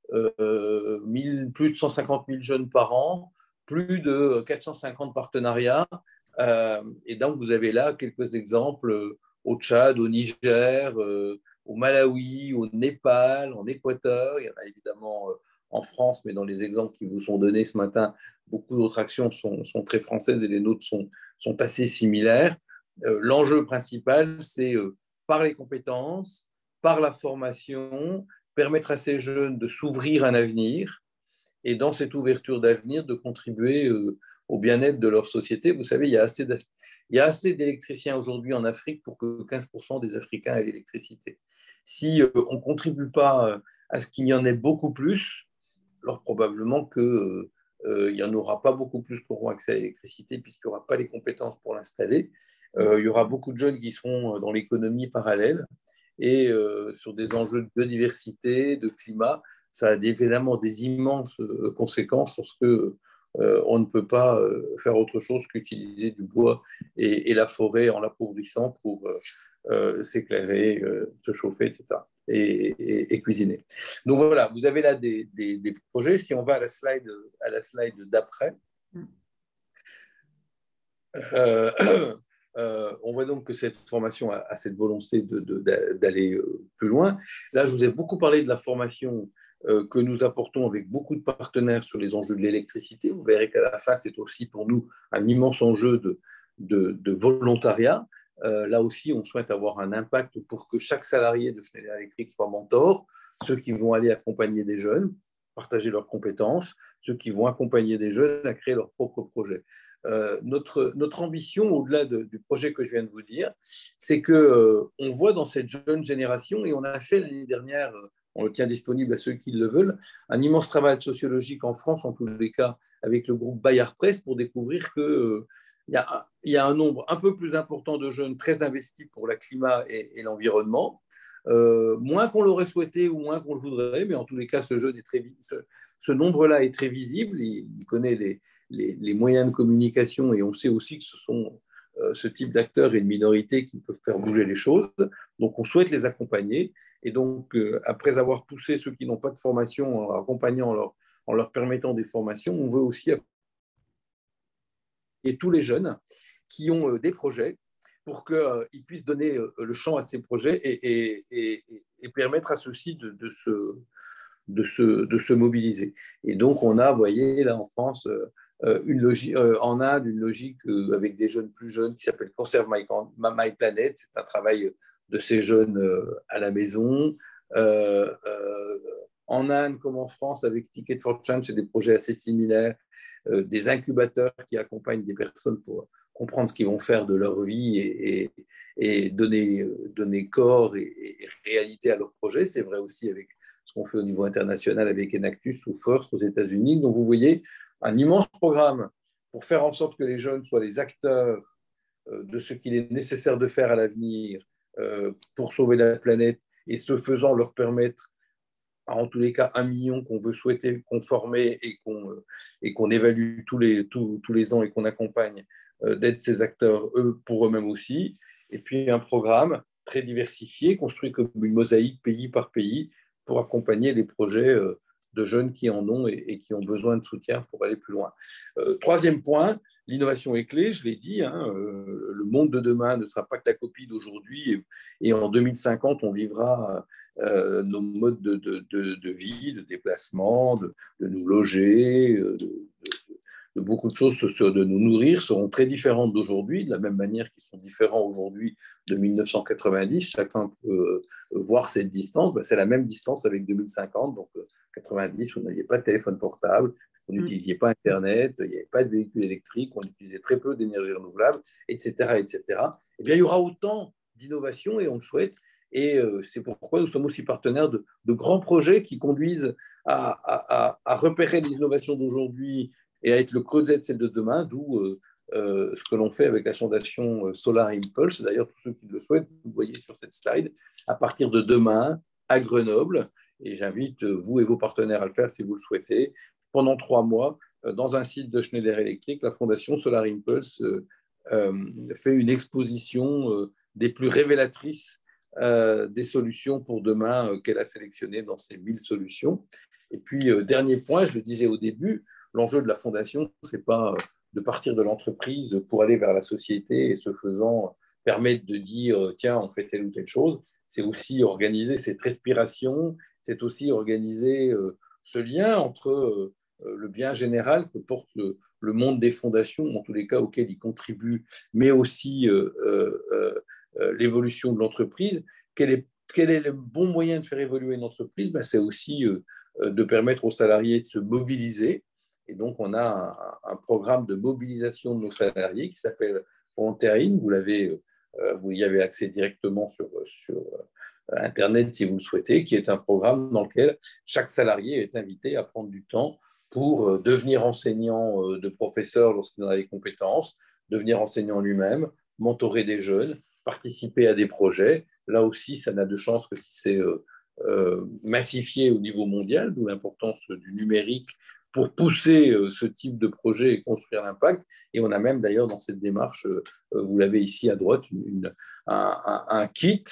plus de 150 000 jeunes par an, plus de 450 partenariats. Et donc, vous avez là quelques exemples au Tchad, au Niger, au Malawi, au Népal, en Équateur. Il y en a évidemment en France, mais dans les exemples qui vous sont donnés ce matin, beaucoup d'autres actions sont très françaises et les nôtres sont assez similaires. L'enjeu principal, c'est par les compétences, par la formation, permettre à ces jeunes de s'ouvrir un avenir et dans cette ouverture d'avenir, de contribuer au bien-être de leur société. Vous savez, il y a assez d'électriciens aujourd'hui en Afrique pour que 15% des Africains aient l'électricité. Si on ne contribue pas à ce qu'il y en ait beaucoup plus, alors probablement qu'il n'y en aura pas beaucoup plus qui auront accès à l'électricité puisqu'il n'y aura pas les compétences pour l'installer. Il y aura beaucoup de jeunes qui seront dans l'économie parallèle et sur des enjeux de biodiversité, de climat, ça a évidemment des immenses conséquences lorsque on ne peut pas faire autre chose qu'utiliser du bois et la forêt en l'appauvrissant pour s'éclairer, se chauffer, etc. Et cuisiner. Donc voilà, vous avez là des projets. Si on va à la slide d'après, on voit donc que cette formation a cette volonté d'aller plus loin. Là, je vous ai beaucoup parlé de la formation que nous apportons avec beaucoup de partenaires sur les enjeux de l'électricité. Vous verrez qu'à la fin, c'est aussi pour nous un immense enjeu de volontariat. Là aussi, on souhaite avoir un impact pour que chaque salarié de Schneider Electric soit mentor, ceux qui vont aller accompagner des jeunes, partager leurs compétences, ceux qui vont accompagner des jeunes à créer leur propre projet. Notre ambition, au-delà du projet que je viens de vous dire, c'est qu'on voit dans cette jeune génération, et on a fait l'année dernière, on le tient disponible à ceux qui le veulent, un immense travail sociologique en France, en tous les cas, avec le groupe Bayard Presse, pour découvrir qu'il y a un nombre un peu plus important de jeunes très investis pour le climat et l'environnement, moins qu'on l'aurait souhaité ou moins qu'on le voudrait, mais en tous les cas, ce nombre-là est très visible. Il connaît les moyens de communication et on sait aussi que ce sont ce type d'acteurs et de minorités qui peuvent faire bouger les choses. Donc, on souhaite les accompagner. Et donc, après avoir poussé ceux qui n'ont pas de formation en accompagnant, en leur permettant des formations, on veut aussi accompagner tous les jeunes qui ont des projets pour qu'ils puissent donner le champ à ces projets et permettre à ceux-ci de se mobiliser. Et donc, on a, vous voyez, là en France, une logique, en Inde, une logique avec des jeunes plus jeunes qui s'appelle Conserve My Planet. C'est un travail de ces jeunes à la maison. En Inde, comme en France, avec Ticket for Change, c'est des projets assez similaires, des incubateurs qui accompagnent des personnes pour comprendre ce qu'ils vont faire de leur vie et donner corps et réalité à leur projet. C'est vrai aussi avec ce qu'on fait au niveau international avec Enactus ou First aux États-Unis. Donc, vous voyez un immense programme pour faire en sorte que les jeunes soient les acteurs de ce qu'il est nécessaire de faire à l'avenir pour sauver la planète et ce faisant leur permettre, en tous les cas, 1 million qu'on veut souhaiter qu'on former et qu'on évalue tous les ans et qu'on accompagne d'être ces acteurs, eux, pour eux-mêmes aussi. Et puis un programme très diversifié, construit comme une mosaïque pays par pays, pour accompagner les projets de jeunes qui en ont et qui ont besoin de soutien pour aller plus loin. Troisième point, l'innovation est clé, je l'ai dit, le monde de demain ne sera pas que la copie d'aujourd'hui et en 2050, on vivra nos modes de vie, de déplacement, de nous loger, de beaucoup de choses, de nous nourrir, seront très différentes d'aujourd'hui, de la même manière qu'ils sont différents aujourd'hui de 1990. Chacun peut voir cette distance. C'est la même distance avec 2050. Donc, 90, vous n'aviez pas de téléphone portable, vous n'utilisiez pas Internet, il n'y avait pas de véhicules électriques, on utilisait très peu d'énergie renouvelable, etc., etc. Eh bien, il y aura autant d'innovations et on le souhaite. Et c'est pourquoi nous sommes aussi partenaires de grands projets qui conduisent à repérer les innovations d'aujourd'hui et à être le creuset de celle de demain, d'où ce que l'on fait avec la fondation Solar Impulse. D'ailleurs, tous ceux qui le souhaitent, vous voyez sur cette slide, à partir de demain, à Grenoble, et j'invite vous et vos partenaires à le faire si vous le souhaitez, pendant 3 mois, dans un site de Schneider Electric, la fondation Solar Impulse fait une exposition des plus révélatrices des solutions pour demain qu'elle a sélectionnées dans ces 1000 solutions. Et puis, dernier point, je le disais au début, l'enjeu de la fondation, ce n'est pas de partir de l'entreprise pour aller vers la société et ce faisant permettre de dire tiens, on fait telle ou telle chose. C'est aussi organiser cette respiration, c'est aussi organiser ce lien entre le bien général que porte le monde des fondations, en tous les cas auxquels il contribue, mais aussi l'évolution de l'entreprise. Quel est le bon moyen de faire évoluer une entreprise? C'est aussi de permettre aux salariés de se mobiliser Et donc, on a un programme de mobilisation de nos salariés qui s'appelle Volontaring. Vous y avez accès directement sur Internet si vous le souhaitez, qui est un programme dans lequel chaque salarié est invité à prendre du temps pour devenir enseignant de professeur lorsqu'il en a les compétences, devenir enseignant lui-même, mentorer des jeunes, participer à des projets. Là aussi, ça n'a de chance que si c'est massifié au niveau mondial, d'où l'importance du numérique pour pousser ce type de projet et construire l'impact. Et on a même d'ailleurs dans cette démarche, vous l'avez ici à droite, un kit,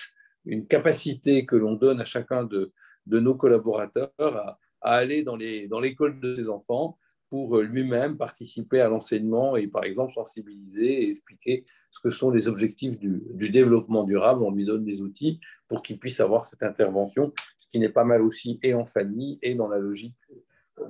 une capacité que l'on donne à chacun de nos collaborateurs à aller dans l'école de ses enfants pour lui-même participer à l'enseignement et par exemple sensibiliser et expliquer ce que sont les objectifs du développement durable. On lui donne des outils pour qu'il puisse avoir cette intervention, ce qui n'est pas mal aussi et en famille et dans la logique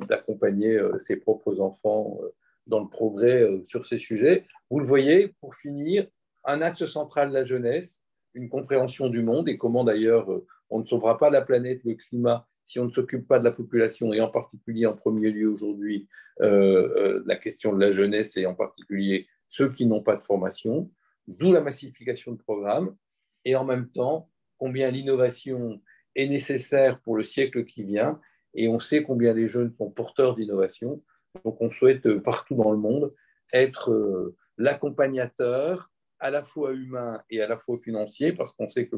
d'accompagner ses propres enfants dans le progrès sur ces sujets. Vous le voyez, pour finir, un axe central de la jeunesse, une compréhension du monde et comment d'ailleurs on ne sauvera pas la planète, le climat, si on ne s'occupe pas de la population et en particulier en premier lieu aujourd'hui la question de la jeunesse et en particulier ceux qui n'ont pas de formation, d'où la massification de programmes et en même temps combien l'innovation est nécessaire pour le siècle qui vient. Et on sait combien les jeunes sont porteurs d'innovation. Donc, on souhaite partout dans le monde être l'accompagnateur à la fois humain et à la fois financier, parce qu'on sait que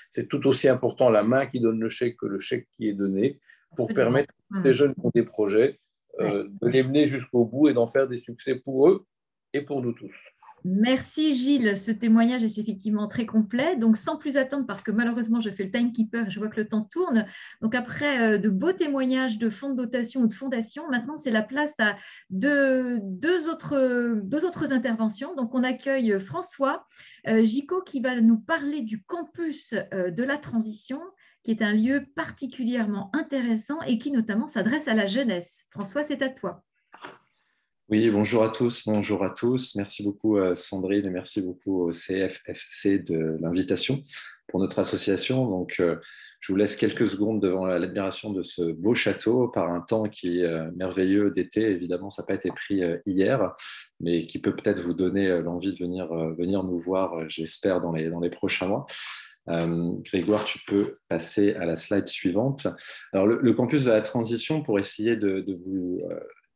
c'est tout aussi important la main qui donne le chèque que le chèque qui est donné, pour permettre à ces jeunes qui ont des projets de les mener jusqu'au bout et d'en faire des succès pour eux et pour nous tous. Merci Gilles, ce témoignage est effectivement très complet. Donc sans plus attendre, parce que malheureusement je fais le timekeeper et je vois que le temps tourne. Donc après de beaux témoignages de fonds de dotation ou de fondation, maintenant c'est la place à deux autres interventions. Donc on accueille François Gicot qui va nous parler du campus de la transition, qui est un lieu particulièrement intéressant et qui notamment s'adresse à la jeunesse. François, c'est à toi. Oui, bonjour à tous, bonjour à tous. Merci beaucoup Sandrine et merci beaucoup au CFFC de l'invitation pour notre association. Donc, je vous laisse quelques secondes devant l'admiration de ce beau château par un temps qui est merveilleux d'été. Évidemment, ça n'a pas été pris hier, mais qui peut peut-être vous donner l'envie de venir nous voir, j'espère, dans les prochains mois. Grégoire, tu peux passer à la slide suivante. Alors, le campus de la transition, pour essayer de vous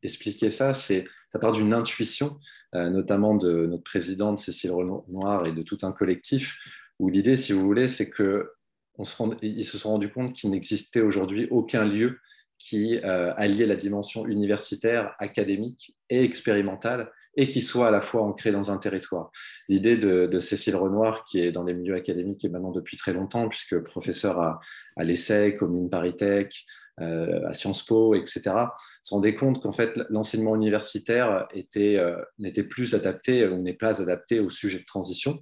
expliquer ça, ça part d'une intuition, notamment de notre présidente Cécile Renoir et de tout un collectif, où l'idée, si vous voulez, c'est qu'ils se sont rendus compte qu'il n'existait aujourd'hui aucun lieu qui alliait la dimension universitaire, académique et expérimentale, et qui soit à la fois ancré dans un territoire. L'idée de Cécile Renoir, qui est dans les milieux académiques et maintenant depuis très longtemps, puisque professeure à l'ESSEC, au Mines ParisTech, à Sciences Po, etc., se rendait compte qu'en fait, l'enseignement universitaire n'était plus adapté, ou n'est pas adapté au sujet de transition.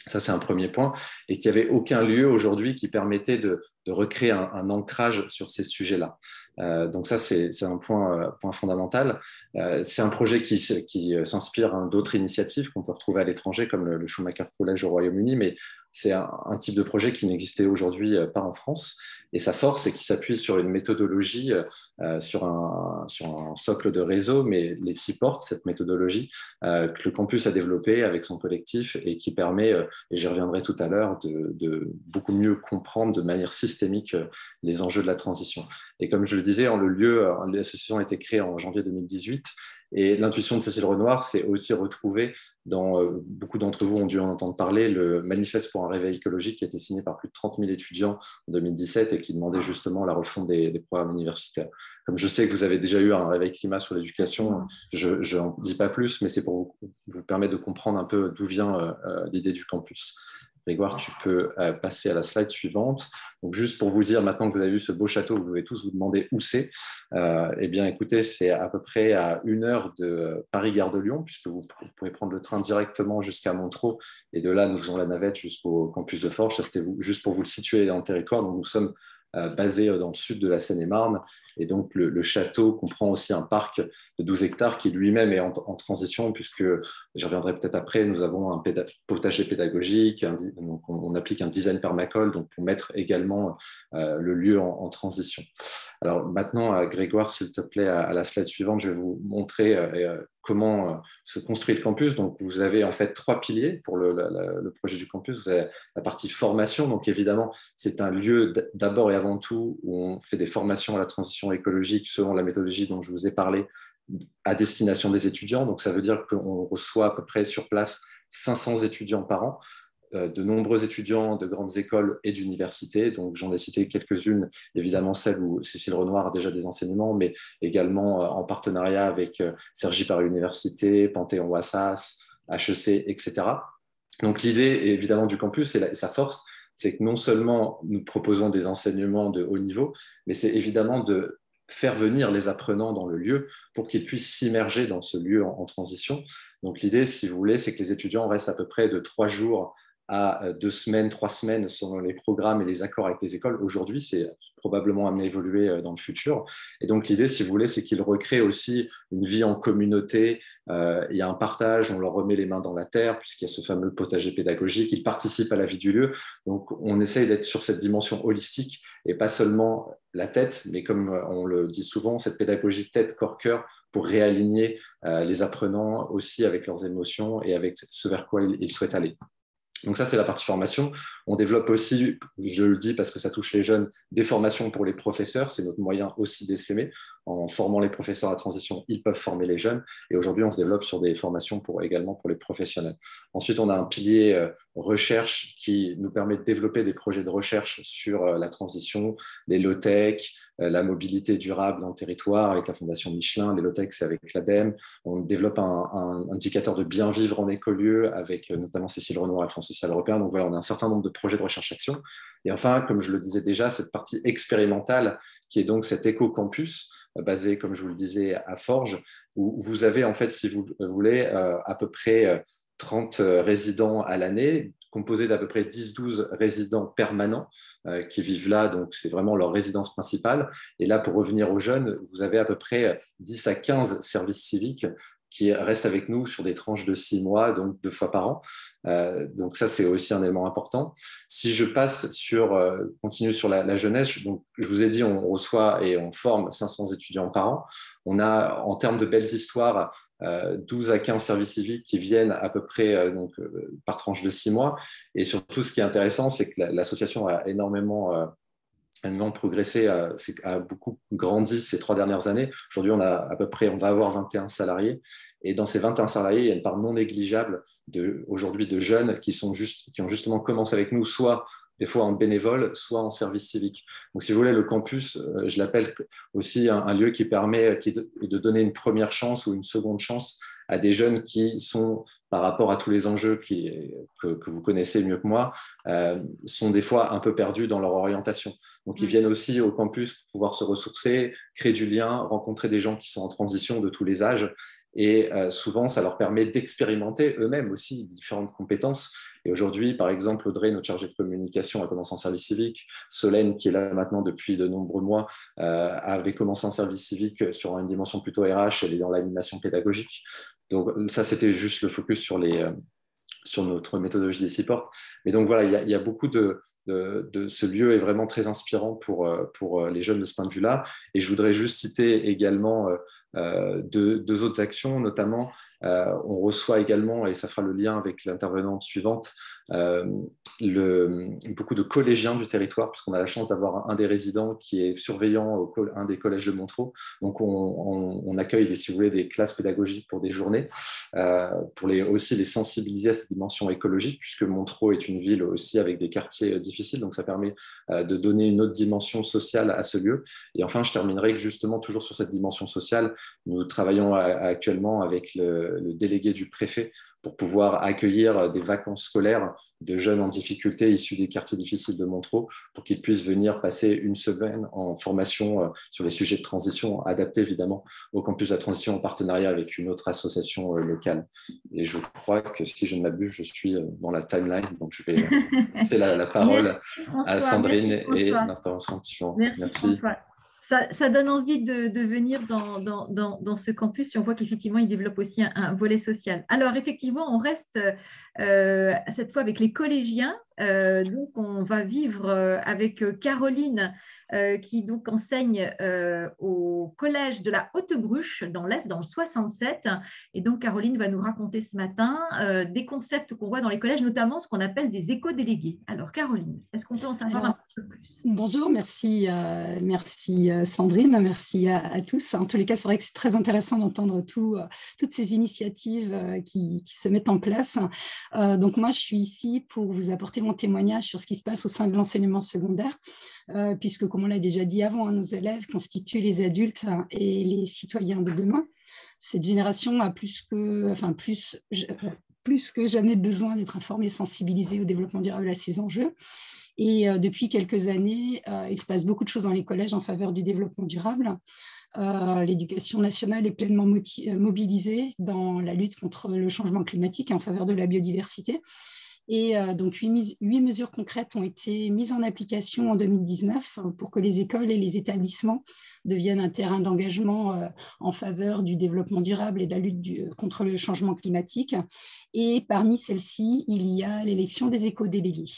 Ça, c'est un premier point. Et qu'il n'y avait aucun lieu aujourd'hui qui permettait de recréer un ancrage sur ces sujets-là. Donc ça, c'est un point fondamental. C'est un projet qui s'inspire d'autres initiatives qu'on peut retrouver à l'étranger, comme le Schumacher College au Royaume-Uni, mais c'est un type de projet qui n'existait aujourd'hui pas en France. Et sa force, c'est qu'il s'appuie sur une méthodologie, sur un socle de réseau, mais les supporte cette méthodologie que le campus a développée avec son collectif et qui permet, et j'y reviendrai tout à l'heure, de beaucoup mieux comprendre de manière systémique les enjeux de la transition. Et comme je le disais, l'association a été créée en janvier 2018. Et l'intuition de Cécile Renoir s'est aussi retrouvée dans, beaucoup d'entre vous ont dû en entendre parler, le manifeste pour un réveil écologique qui a été signé par plus de 30 000 étudiants en 2017 et qui demandait justement la refonte des programmes universitaires. Comme je sais que vous avez déjà eu un réveil climat sur l'éducation, je n'en dis pas plus, mais c'est pour vous permettre de comprendre un peu d'où vient l'idée du campus. Grégoire, tu peux passer à la slide suivante. Donc, juste pour vous dire, maintenant que vous avez vu ce beau château, vous pouvez tous vous demander où c'est. Eh bien, écoutez, c'est à peu près à 1 heure de Paris-Gare de Lyon, puisque vous pouvez prendre le train directement jusqu'à Montereau. Et de là, nous faisons la navette jusqu'au campus de Forges. Ça, c'était juste pour vous le situer en territoire. Donc, nous sommes basé dans le sud de la Seine-et-Marne. Et donc, le château comprend aussi un parc de 12 hectares qui lui-même est en transition, puisque, j'y reviendrai peut-être après, nous avons un potager pédagogique, donc on applique un design permacole donc pour mettre également le lieu en transition. Alors maintenant, Grégoire, s'il te plaît, à la slide suivante, je vais vous montrer comment se construit le campus. Donc, vous avez en fait 3 piliers pour le projet du campus. Vous avez la partie formation. Donc, évidemment, c'est un lieu d'abord et avant tout où on fait des formations à la transition écologique selon la méthodologie dont je vous ai parlé à destination des étudiants. Donc, ça veut dire qu'on reçoit à peu près sur place 500 étudiants par an, de nombreux étudiants de grandes écoles et d'universités. Donc, j'en ai cité quelques-unes, évidemment celles où Cécile Renoir a déjà des enseignements, mais également en partenariat avec Cergy Paris Université, Panthéon-Wassas, HEC, etc. Donc, l'idée, évidemment, du campus et sa force, c'est que non seulement nous proposons des enseignements de haut niveau, mais c'est évidemment de faire venir les apprenants dans le lieu pour qu'ils puissent s'immerger dans ce lieu en transition. Donc, l'idée, si vous voulez, c'est que les étudiants restent à peu près de 3 jours à 2 semaines, 3 semaines selon les programmes et les accords avec les écoles. Aujourd'hui, c'est probablement amené à évoluer dans le futur. Et donc, l'idée, si vous voulez, c'est qu'ils recréent aussi une vie en communauté. Il y a un partage, on leur remet les mains dans la terre, puisqu'il y a ce fameux potager pédagogique. Ils participent à la vie du lieu. Donc, on essaye d'être sur cette dimension holistique et pas seulement la tête, mais comme on le dit souvent, cette pédagogie tête, corps, cœur pour réaligner les apprenants aussi avec leurs émotions et avec ce vers quoi ils souhaitent aller. Donc ça, c'est la partie formation. On développe aussi, je le dis parce que ça touche les jeunes, des formations pour les professeurs. C'est notre moyen aussi d'essaimer. En formant les professeurs à transition, ils peuvent former les jeunes. Et aujourd'hui, on se développe sur des formations également pour les professionnels. Ensuite, on a un pilier recherche qui nous permet de développer des projets de recherche sur la transition, les low-tech, la mobilité durable dans le territoire avec la Fondation Michelin. Les low-tech, c'est avec l'ADEME. On développe un indicateur de bien vivre en écolieu avec notamment Cécile Renoir et Fonds social européen. Donc voilà, on a un certain nombre de projets de recherche-action. Et enfin, comme je le disais déjà, cette partie expérimentale qui est donc cet éco-campus basé, comme je vous le disais, à Forges, où vous avez en fait, si vous voulez, à peu près 30 résidents à l'année, composés d'à peu près 10-12 résidents permanents qui vivent là, donc c'est vraiment leur résidence principale. Et là, pour revenir aux jeunes, vous avez à peu près 10 à 15 services civiques qui restent avec nous sur des tranches de 6 mois, donc 2 fois par an. Donc ça, c'est aussi un élément important. Si je passe continue sur la jeunesse, donc je vous ai dit, on reçoit et on forme 500 étudiants par an. On a, en termes de belles histoires, 12 à 15 services civiques qui viennent à peu près par tranche de 6 mois. Et surtout, ce qui est intéressant, c'est que l'association a énormément progressé, a beaucoup grandi ces 3 dernières années. Aujourd'hui, on va avoir 21 salariés. Et dans ces 21 salariés, il y a une part non négligeable aujourd'hui de jeunes qui ont justement commencé avec nous, soit des fois en bénévole, soit en service civique. Donc, si vous voulez, le campus, je l'appelle aussi un lieu qui permet de donner une première chance ou une seconde chance à des jeunes qui sont, par rapport à tous les enjeux que vous connaissez mieux que moi, sont des fois un peu perdus dans leur orientation. Donc, ils viennent aussi au campus pour pouvoir se ressourcer, créer du lien, rencontrer des gens qui sont en transition de tous les âges. Et souvent, ça leur permet d'expérimenter eux-mêmes aussi différentes compétences. Et aujourd'hui, par exemple, Audrey, notre chargée de communication, a commencé en service civique. Solène, qui est là maintenant depuis de nombreux mois, avait commencé en service civique sur une dimension plutôt RH. Elle est dans l'animation pédagogique. Donc ça, c'était juste le focus sur notre méthodologie des supports. Mais donc voilà, il y a beaucoup de ce lieu est vraiment très inspirant pour les jeunes de ce point de vue-là. Et je voudrais juste citer également 2 autres actions, notamment on reçoit également, et ça fera le lien avec l'intervenante suivante, beaucoup de collégiens du territoire, puisqu'on a la chance d'avoir un des résidents qui est surveillant un des collèges de Montereau. Donc on accueille si vous voulez, des classes pédagogiques pour des journées, pour aussi les sensibiliser à cette dimension écologique, puisque Montereau est une ville aussi avec des quartiers difficiles, donc ça permet de donner une autre dimension sociale à ce lieu. Et enfin, je terminerai que justement, toujours sur cette dimension sociale, nous travaillons actuellement avec le délégué du préfet pour pouvoir accueillir des vacances scolaires de jeunes en difficulté issus des quartiers difficiles de Montreux, pour qu'ils puissent venir passer une semaine en formation sur les sujets de transition, adaptés évidemment au campus de la transition en partenariat avec une autre association locale. Et je crois que si je ne m'abuse, je suis dans la timeline, donc je vais laisser la parole à Sandrine et l'intervention suivante. Merci. François. Ça donne envie de venir dans ce campus et on voit qu'effectivement, il développe aussi un volet social. Alors, effectivement, on reste cette fois avec les collégiens. Donc, on va vivre avec Caroline qui donc enseigne au collège de la Haute-Bruche dans l'Est, dans le 67. Et donc, Caroline va nous raconter ce matin des concepts qu'on voit dans les collèges, notamment ce qu'on appelle des éco-délégués. Alors, Caroline, est-ce qu'on peut en savoir un peu plus? Bonjour, merci Sandrine, merci à tous. En tous les cas, c'est vrai que c'est très intéressant d'entendre toutes ces initiatives qui se mettent en place. Donc, moi, je suis ici pour vous apporter mon témoignage sur ce qui se passe au sein de l'enseignement secondaire, puisque, comme on l'a déjà dit avant, nos élèves constituent les adultes et les citoyens de demain. Cette génération a plus que jamais besoin d'être informée et sensibilisée au développement durable à ces enjeux. Et depuis quelques années, il se passe beaucoup de choses dans les collèges en faveur du développement durable. L'éducation nationale est pleinement mobilisée dans la lutte contre le changement climatique et en faveur de la biodiversité. Et donc, 8 mesures concrètes ont été mises en application en 2019 pour que les écoles et les établissements deviennent un terrain d'engagement en faveur du développement durable et de la lutte contre le changement climatique. Et parmi celles-ci, il y a l'élection des éco-délégués.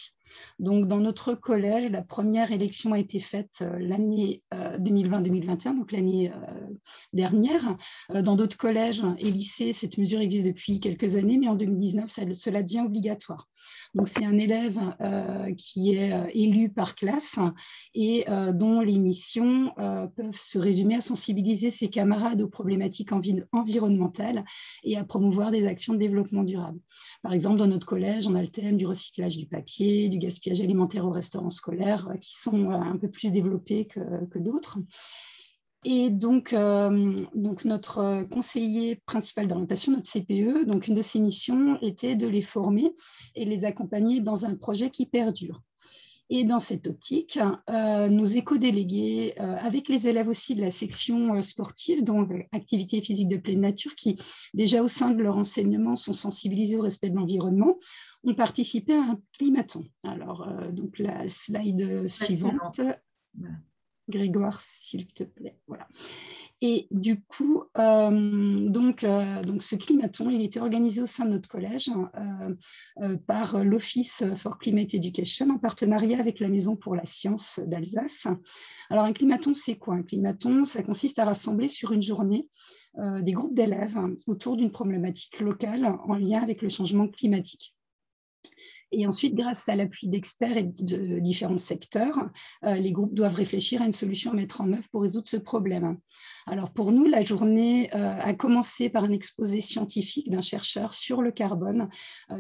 Donc, dans notre collège, la première élection a été faite l'année 2020-2021, donc l'année dernière. Dans d'autres collèges et lycées, cette mesure existe depuis quelques années, mais en 2019, cela devient obligatoire. Donc, c'est un élève qui est élu par classe et dont les missions peuvent se résumer à sensibiliser ses camarades aux problématiques environnementales et à promouvoir des actions de développement durable. Par exemple, dans notre collège, on a le thème du recyclage du papier, du gaspillage alimentaire au restaurant scolaire, qui sont un peu plus développés que d'autres. Et donc notre conseiller principal d'orientation, notre CPE, donc une de ses missions était de les former et les accompagner dans un projet qui perdure. Et dans cette optique, nos éco-délégués, avec les élèves aussi de la section sportive, donc activité physique de pleine nature, qui déjà au sein de leur enseignement sont sensibilisés au respect de l'environnement, ont participé à un climaton. Alors, donc la slide suivante. Grégoire, s'il te plaît. Voilà. Et du coup, donc ce climaton, il était organisé au sein de notre collège par l'Office for Climate Education en partenariat avec la Maison pour la Science d'Alsace. Alors, un climaton, c'est quoi? Un climaton, ça consiste à rassembler sur une journée des groupes d'élèves autour d'une problématique locale en lien avec le changement climatique. Et ensuite, grâce à l'appui d'experts et de différents secteurs, les groupes doivent réfléchir à une solution à mettre en œuvre pour résoudre ce problème. Alors pour nous, la journée a commencé par un exposé scientifique d'un chercheur sur le carbone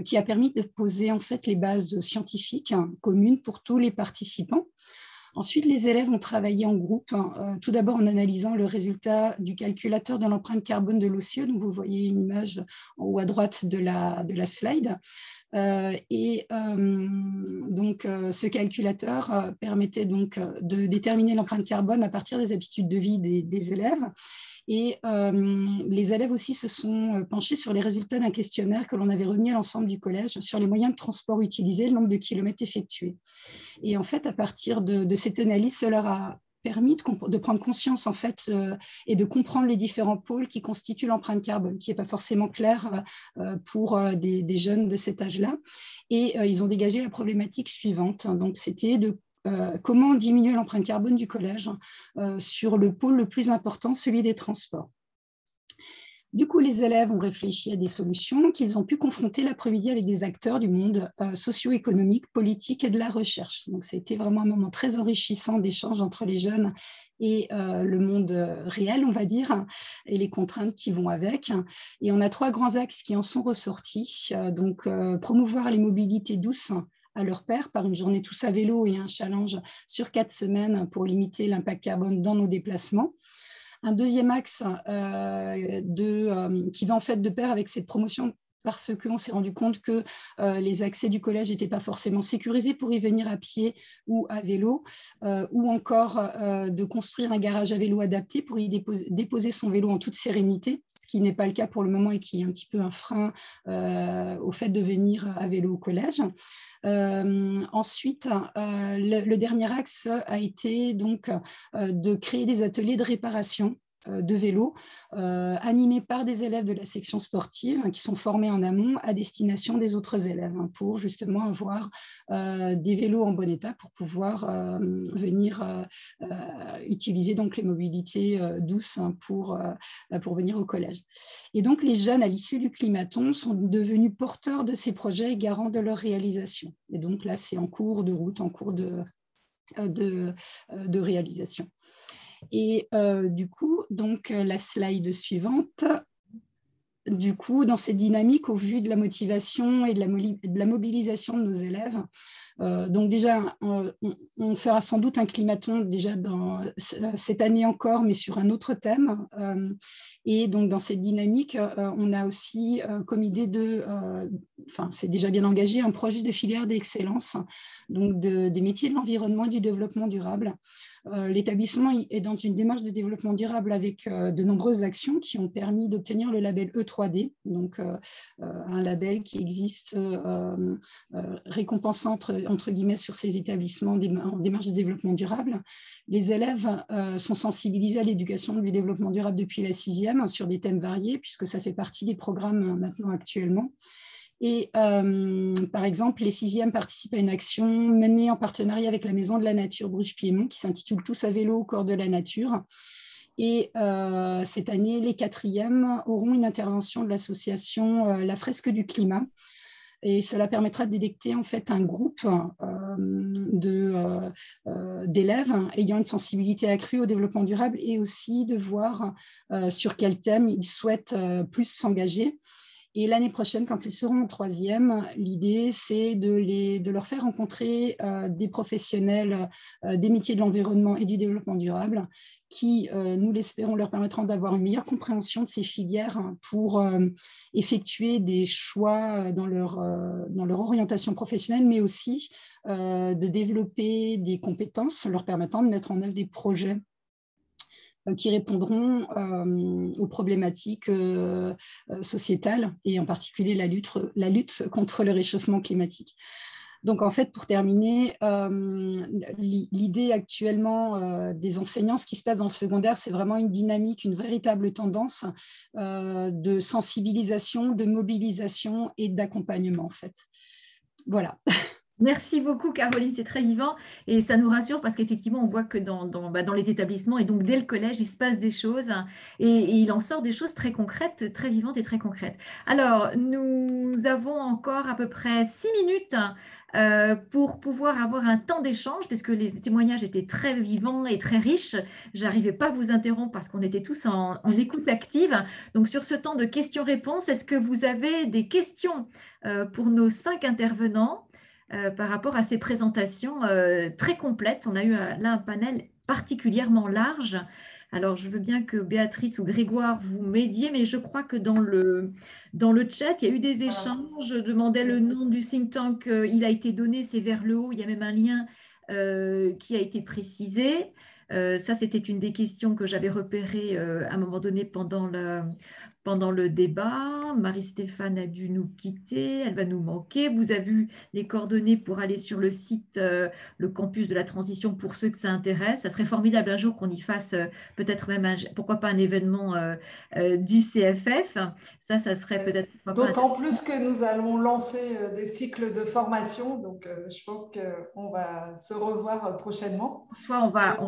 qui a permis de poser en fait les bases scientifiques communes pour tous les participants. Ensuite, les élèves ont travaillé en groupe, tout d'abord en analysant le résultat du calculateur de l'empreinte carbone de l'OCE. Donc, vous voyez une image en haut à droite de la slide. Ce calculateur permettait donc de déterminer l'empreinte carbone à partir des habitudes de vie des élèves. Et les élèves aussi se sont penchés sur les résultats d'un questionnaire que l'on avait remis à l'ensemble du collège sur les moyens de transport utilisés, le nombre de kilomètres effectués. Et en fait, à partir de cette analyse, cela leur a permis de prendre conscience en fait et de comprendre les différents pôles qui constituent l'empreinte carbone, qui n'est pas forcément claire pour des jeunes de cet âge-là. Et ils ont dégagé la problématique suivante. Donc, c'était de comment diminuer l'empreinte carbone du collège sur le pôle le plus important, celui des transports. Du coup, les élèves ont réfléchi à des solutions qu'ils ont pu confronter l'après-midi avec des acteurs du monde socio-économique, politique et de la recherche. Donc, ça a été vraiment un moment très enrichissant d'échange entre les jeunes et le monde réel, on va dire, et les contraintes qui vont avec. Et on a 3 grands axes qui en sont ressortis. Donc, promouvoir les mobilités douces à leur pair par une journée tous à vélo et un challenge sur 4 semaines pour limiter l'impact carbone dans nos déplacements. Un deuxième axe qui va en fait de pair avec cette promotion parce qu'on s'est rendu compte que les accès du collège n'étaient pas forcément sécurisés pour y venir à pied ou à vélo, ou encore de construire un garage à vélo adapté pour y déposer son vélo en toute sérénité, ce qui n'est pas le cas pour le moment et qui est un petit peu un frein au fait de venir à vélo au collège. Ensuite, le dernier axe a été donc de créer des ateliers de réparation de vélo animés par des élèves de la section sportive qui sont formés en amont à destination des autres élèves pour justement avoir des vélos en bon état pour pouvoir venir utiliser donc les mobilités douces pour venir au collège. Et donc les jeunes à l'issue du climaton sont devenus porteurs de ces projets et garants de leur réalisation. Et donc là c'est en cours de route, en cours de réalisation. Et du coup, donc la slide suivante, du coup, dans cette dynamique, au vu de la motivation et de la mobilisation de nos élèves, donc déjà, on fera sans doute un climaton déjà dans cette année encore, mais sur un autre thème. Et donc, dans cette dynamique, on a aussi comme idée c'est déjà bien engagé, un projet de filière d'excellence, donc des métiers de l'environnement et du développement durable. L'établissement est dans une démarche de développement durable avec de nombreuses actions qui ont permis d'obtenir le label E3D, donc un label qui existe récompensant entre guillemets sur ces établissements en démarche de développement durable. Les élèves sont sensibilisés à l'éducation du développement durable depuis la 6e sur des thèmes variés puisque ça fait partie des programmes maintenant actuellement. Et par exemple, les 6e participent à une action menée en partenariat avec la Maison de la Nature Bruges-Piémont qui s'intitule « Tous à vélo au corps de la nature ». Et cette année, les 4e auront une intervention de l'association La Fresque du Climat. Et cela permettra de détecter en fait un groupe d'élèves ayant une sensibilité accrue au développement durable et aussi de voir sur quel thème ils souhaitent plus s'engager. Et l'année prochaine, quand ils seront en 3e, l'idée, c'est de leur faire rencontrer des professionnels des métiers de l'environnement et du développement durable qui, nous l'espérons, leur permettront d'avoir une meilleure compréhension de ces filières pour effectuer des choix dans leur orientation professionnelle, mais aussi de développer des compétences leur permettant de mettre en œuvre des projets qui répondront aux problématiques sociétales et en particulier la lutte contre le réchauffement climatique. Donc en fait, pour terminer, l'idée actuellement des enseignants, ce qui se passe dans le secondaire, c'est vraiment une dynamique, une véritable tendance de sensibilisation, de mobilisation et d'accompagnement en fait. Voilà. Merci beaucoup, Caroline, c'est très vivant et ça nous rassure parce qu'effectivement, on voit que dans les établissements et donc dès le collège, il se passe des choses et il en sort des choses très concrètes, très vivantes et très concrètes. Alors, nous avons encore à peu près 6 minutes pour pouvoir avoir un temps d'échange puisque les témoignages étaient très vivants et très riches. Je n'arrivais pas à vous interrompre parce qu'on était tous en écoute active. Donc, sur ce temps de questions-réponses, est-ce que vous avez des questions pour nos 5 intervenants ? Par rapport à ces présentations très complètes. On a eu là un panel particulièrement large. Alors, je veux bien que Béatrice ou Grégoire vous m'aidiez, mais je crois que dans le chat, il y a eu des échanges. Je demandais le nom du think tank. Il a été donné, c'est vers le haut. Il y a même un lien qui a été précisé. Ça, c'était une des questions que j'avais repérées à un moment donné pendant le débat. Marie-Stéphane a dû nous quitter, elle va nous manquer. Vous avez vu les coordonnées pour aller sur le site, le campus de la transition pour ceux que ça intéresse. Ça serait formidable un jour qu'on y fasse peut-être même, pourquoi pas un événement du CFF. Ça serait peut-être… D'autant plus que nous allons lancer des cycles de formation, donc je pense qu'on va se revoir prochainement. Soit on va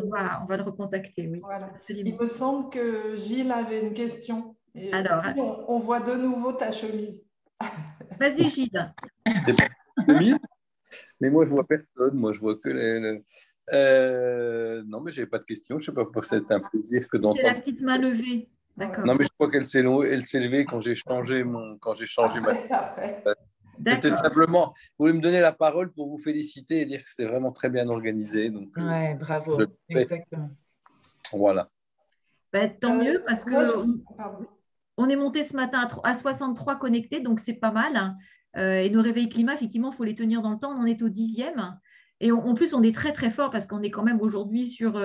le recontacter, oui. Voilà. Il me semble que Gilles avait une question. Et alors, on voit de nouveau ta chemise. Vas-y, Gilles. Mais moi, je vois personne. Moi, je vois que non, mais je n'avais pas de question. Je ne sais pas pourquoi c'est un plaisir que d'entendre. C'est la petite main levée. D'accord. Non, mais je crois qu'elle s'est levée quand j'ai changé ma… C'était simplement, vous voulez me donner la parole pour vous féliciter et dire que c'était vraiment très bien organisé. Donc, ouais, bravo. Exactement. Voilà. Tant mieux parce que On est monté ce matin à 63 connectés, donc c'est pas mal. Et nos réveils climat, effectivement, il faut les tenir dans le temps. On en est au 10e. Et en plus, on est très, très fort parce qu'on est quand même aujourd'hui sur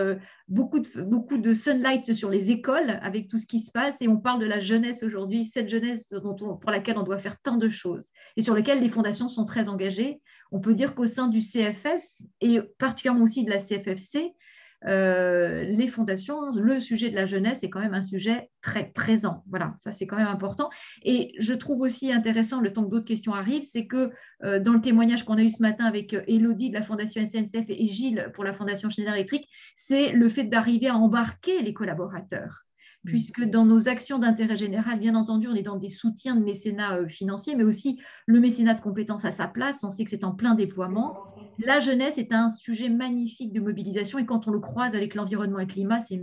beaucoup de sunlight sur les écoles avec tout ce qui se passe. Et on parle de la jeunesse aujourd'hui, cette jeunesse pour laquelle on doit faire tant de choses et sur lesquelles les fondations sont très engagées. On peut dire qu'au sein du CFF et particulièrement aussi de la CFFC, les fondations, le sujet de la jeunesse est quand même un sujet très présent. Voilà, ça c'est quand même important. Et je trouve aussi intéressant, le temps que d'autres questions arrivent, c'est que dans le témoignage qu'on a eu ce matin avec Élodie de la Fondation SNCF et Gilles pour la Fondation Schneider Electric, c'est le fait d'arriver à embarquer les collaborateurs. Puisque dans nos actions d'intérêt général, bien entendu, on est dans des soutiens de mécénat financier, mais aussi le mécénat de compétences à sa place. On sait que c'est en plein déploiement. La jeunesse est un sujet magnifique de mobilisation et quand on le croise avec l'environnement et le climat, c'est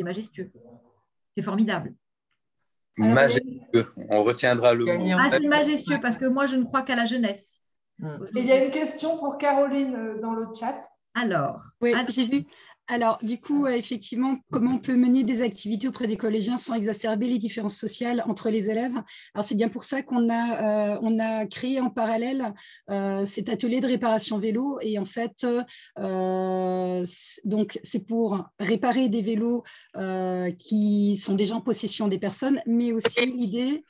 majestueux. C'est formidable. Majestueux. On retiendra le mot. Ah, c'est majestueux parce que moi, je ne crois qu'à la jeunesse. Et il y a une question pour Caroline dans le chat. Alors, oui, j'ai vu. Alors, du coup, effectivement, comment on peut mener des activités auprès des collégiens sans exacerber les différences sociales entre les élèves? Alors, c'est bien pour ça qu'on a créé en parallèle cet atelier de réparation vélo. Et en fait, donc, c'est pour réparer des vélos qui sont déjà en possession des personnes, mais aussi l'idée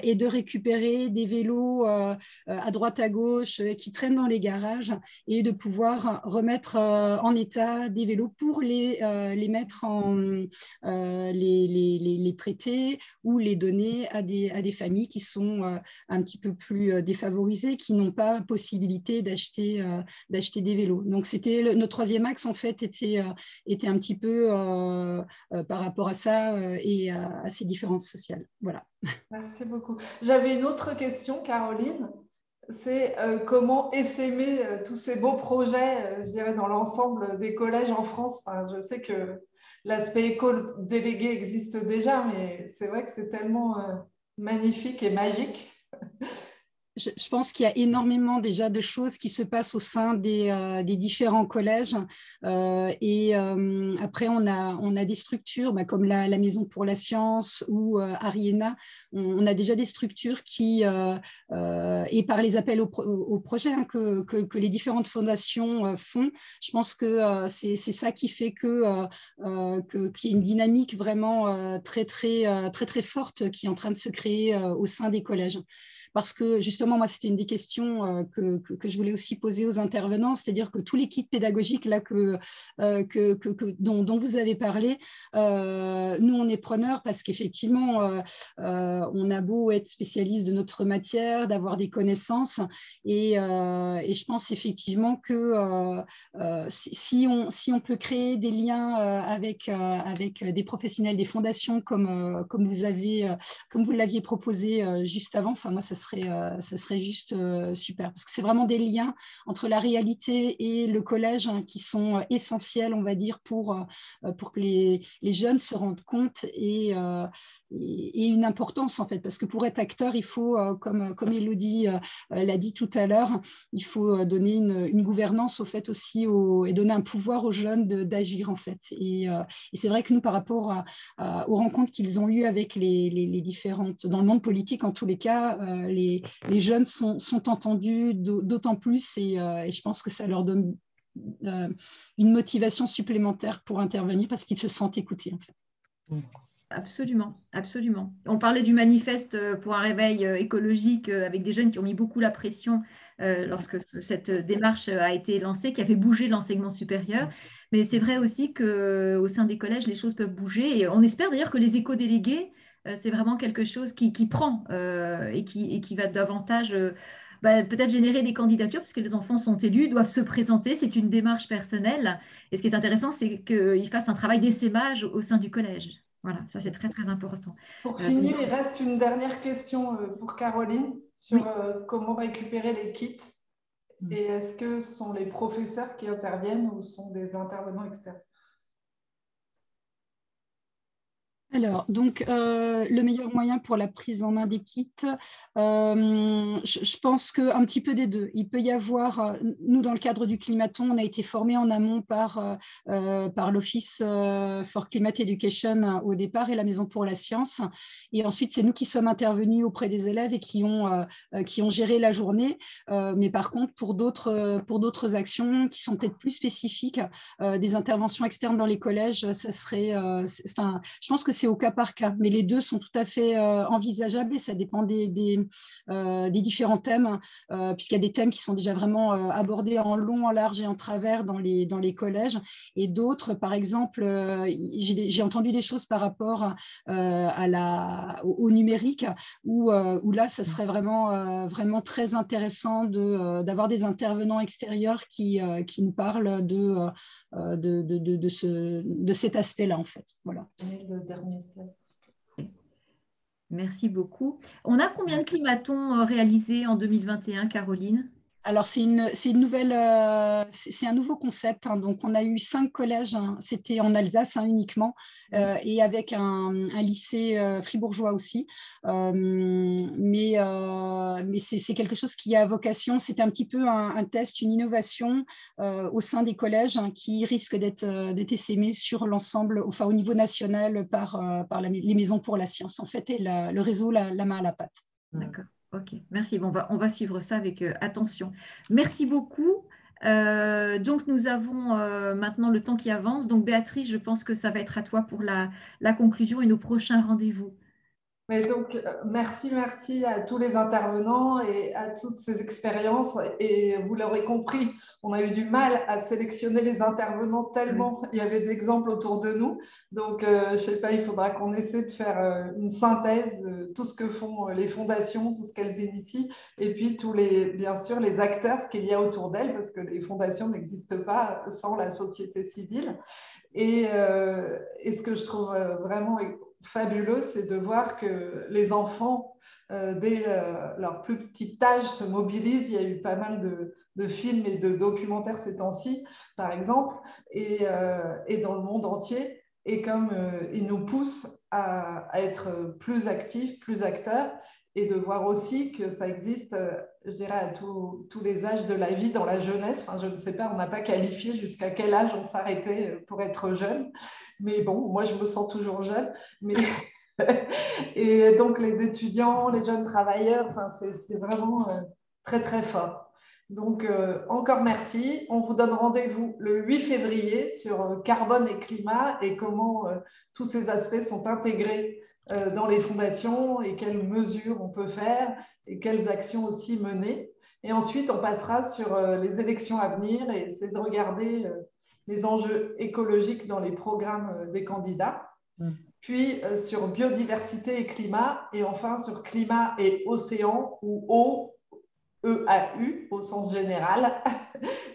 et de récupérer des vélos à droite à gauche qui traînent dans les garages et de pouvoir remettre en état des vélos pour les mettre les prêter ou les donner à des familles qui sont un petit peu plus défavorisées, qui n'ont pas possibilité d'acheter des vélos. Donc c'était notre troisième axe en fait était un petit peu par rapport à ça et à ces différences sociales. Voilà. Merci beaucoup. J'avais une autre question, Caroline. C'est comment essaimer tous ces beaux projets, je dirais, dans l'ensemble des collèges en France. Enfin, je sais que l'aspect école délégué existe déjà, mais c'est vrai que c'est tellement magnifique et magique. Je pense qu'il y a énormément déjà de choses qui se passent au sein des différents collèges. Après, on a des structures comme la Maison pour la Science ou Ariena. On a déjà des structures qui, et par les appels au projet que les différentes fondations font, je pense que c'est ça qui fait qu'il y a une dynamique vraiment très, très, très, très forte qui est en train de se créer au sein des collèges. Parce que justement, moi, c'était une des questions que je voulais aussi poser aux intervenants, c'est-à-dire que tout l'équipe pédagogique là, dont vous avez parlé, nous, on est preneurs parce qu'effectivement, on a beau être spécialiste de notre matière, d'avoir des connaissances, et je pense effectivement que si on peut créer des liens avec des professionnels des fondations comme vous l'aviez proposé juste avant, enfin moi, ça serait juste super, parce que c'est vraiment des liens entre la réalité et le collège qui sont essentiels, on va dire, pour que les jeunes se rendent compte et une importance, en fait, parce que pour être acteur, il faut, comme Élodie l'a dit tout à l'heure, il faut donner une gouvernance, au fait, aussi, et donner un pouvoir aux jeunes d'agir, en fait. Et c'est vrai que nous, par rapport aux rencontres qu'ils ont eues avec les différentes, dans le monde politique, en tous les cas, les jeunes sont entendus d'autant plus et je pense que ça leur donne une motivation supplémentaire pour intervenir parce qu'ils se sentent écoutés en fait. Absolument, absolument. On parlait du manifeste pour un réveil écologique avec des jeunes qui ont mis beaucoup la pression lorsque cette démarche a été lancée, qui a fait bouger l'enseignement supérieur. Mais c'est vrai aussi qu'au sein des collèges, les choses peuvent bouger. Et on espère d'ailleurs que les éco-délégués, c'est vraiment quelque chose qui prend et qui va davantage peut-être générer des candidatures, parce que les enfants sont élus, doivent se présenter. C'est une démarche personnelle. Et ce qui est intéressant, c'est qu'ils fassent un travail d'essaimage au sein du collège. Voilà, ça c'est très très important. Pour finir, il reste une dernière question pour Caroline sur comment récupérer les kits. Et est-ce que ce sont les professeurs qui interviennent ou sont des intervenants externes? Alors, donc, le meilleur moyen pour la prise en main des kits, je pense qu'un petit peu des deux. Il peut y avoir, nous, dans le cadre du Climaton, on a été formés en amont par l'Office for Climate Education au départ et la Maison pour la Science. Et ensuite, c'est nous qui sommes intervenus auprès des élèves et qui ont géré la journée. Mais par contre, pour d'autres actions qui sont peut-être plus spécifiques, des interventions externes dans les collèges, ça serait, je pense que c'est au cas par cas, mais les deux sont tout à fait envisageables et ça dépend des différents thèmes, puisqu'il y a des thèmes qui sont déjà vraiment abordés en long, en large et en travers dans les collèges, et d'autres, par exemple, j'ai entendu des choses par rapport au numérique, où là, ça serait vraiment très intéressant d'avoir des intervenants extérieurs qui nous parlent de cet aspect-là, en fait. Voilà. Le dernier slide. Merci beaucoup. On a combien de climatons réalisés en 2021, Caroline? Alors, c'est un nouveau concept. Hein. Donc, on a eu 5 collèges. Hein. C'était en Alsace uniquement, et avec un lycée fribourgeois aussi. Mais c'est quelque chose qui a vocation. C'est un petit peu un test, une innovation au sein des collèges, hein, qui risque d'être essaimé sur l'ensemble, enfin au niveau national par les maisons pour la science, en fait, et le réseau la main à la pâte. D'accord. Ok, merci. Bon, on va suivre ça avec attention. Merci beaucoup. Donc, nous avons maintenant le temps qui avance. Donc, Béatrice, je pense que ça va être à toi pour la conclusion et nos prochains rendez-vous. Mais donc, merci à tous les intervenants et à toutes ces expériences. Et vous l'aurez compris, on a eu du mal à sélectionner les intervenants tellement il y avait d'exemples autour de nous. Donc, je ne sais pas, il faudra qu'on essaie de faire une synthèse de tout ce que font les fondations, tout ce qu'elles initient, et puis bien sûr, les acteurs qu'il y a autour d'elles, parce que les fondations n'existent pas sans la société civile. Et ce que je trouve vraiment fabuleux, c'est de voir que les enfants, dès leur plus petit âge, se mobilisent. Il y a eu pas mal de films et de documentaires ces temps-ci, par exemple, et dans le monde entier. Et comme ils nous poussent à être plus actifs, plus acteurs, et de voir aussi que ça existe, je dirais, à tous les âges de la vie, dans la jeunesse. Enfin, je ne sais pas, on n'a pas qualifié jusqu'à quel âge on s'arrêtait pour être jeune. Mais bon, moi, je me sens toujours jeune. Mais et donc, les étudiants, les jeunes travailleurs, enfin, c'est vraiment très, très fort. Donc, encore merci. On vous donne rendez-vous le 8 février sur carbone et climat et comment tous ces aspects sont intégrés dans les fondations et quelles mesures on peut faire et quelles actions aussi mener. Et ensuite, on passera sur les élections à venir et essayer de regarder les enjeux écologiques dans les programmes des candidats. Puis sur biodiversité et climat, et enfin sur climat et océan, ou EAU au sens général,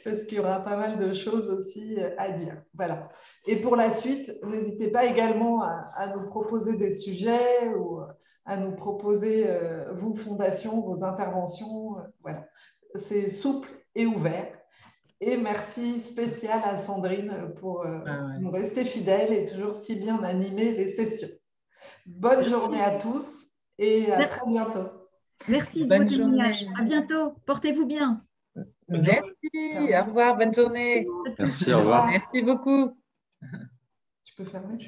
parce qu'il y aura pas mal de choses aussi à dire. Voilà. Et pour la suite, n'hésitez pas également à nous proposer des sujets ou à nous proposer, vous, Fondation, vos interventions. Voilà. C'est souple et ouvert. Et merci spécial à Sandrine pour nous rester fidèles et toujours si bien animer les sessions. Bonne journée à tous et à très bientôt. Merci de votre témoignage. À bientôt. Portez-vous bien. Merci. Au revoir. Bonne journée. Merci. Au revoir. Merci beaucoup. Tu peux fermer.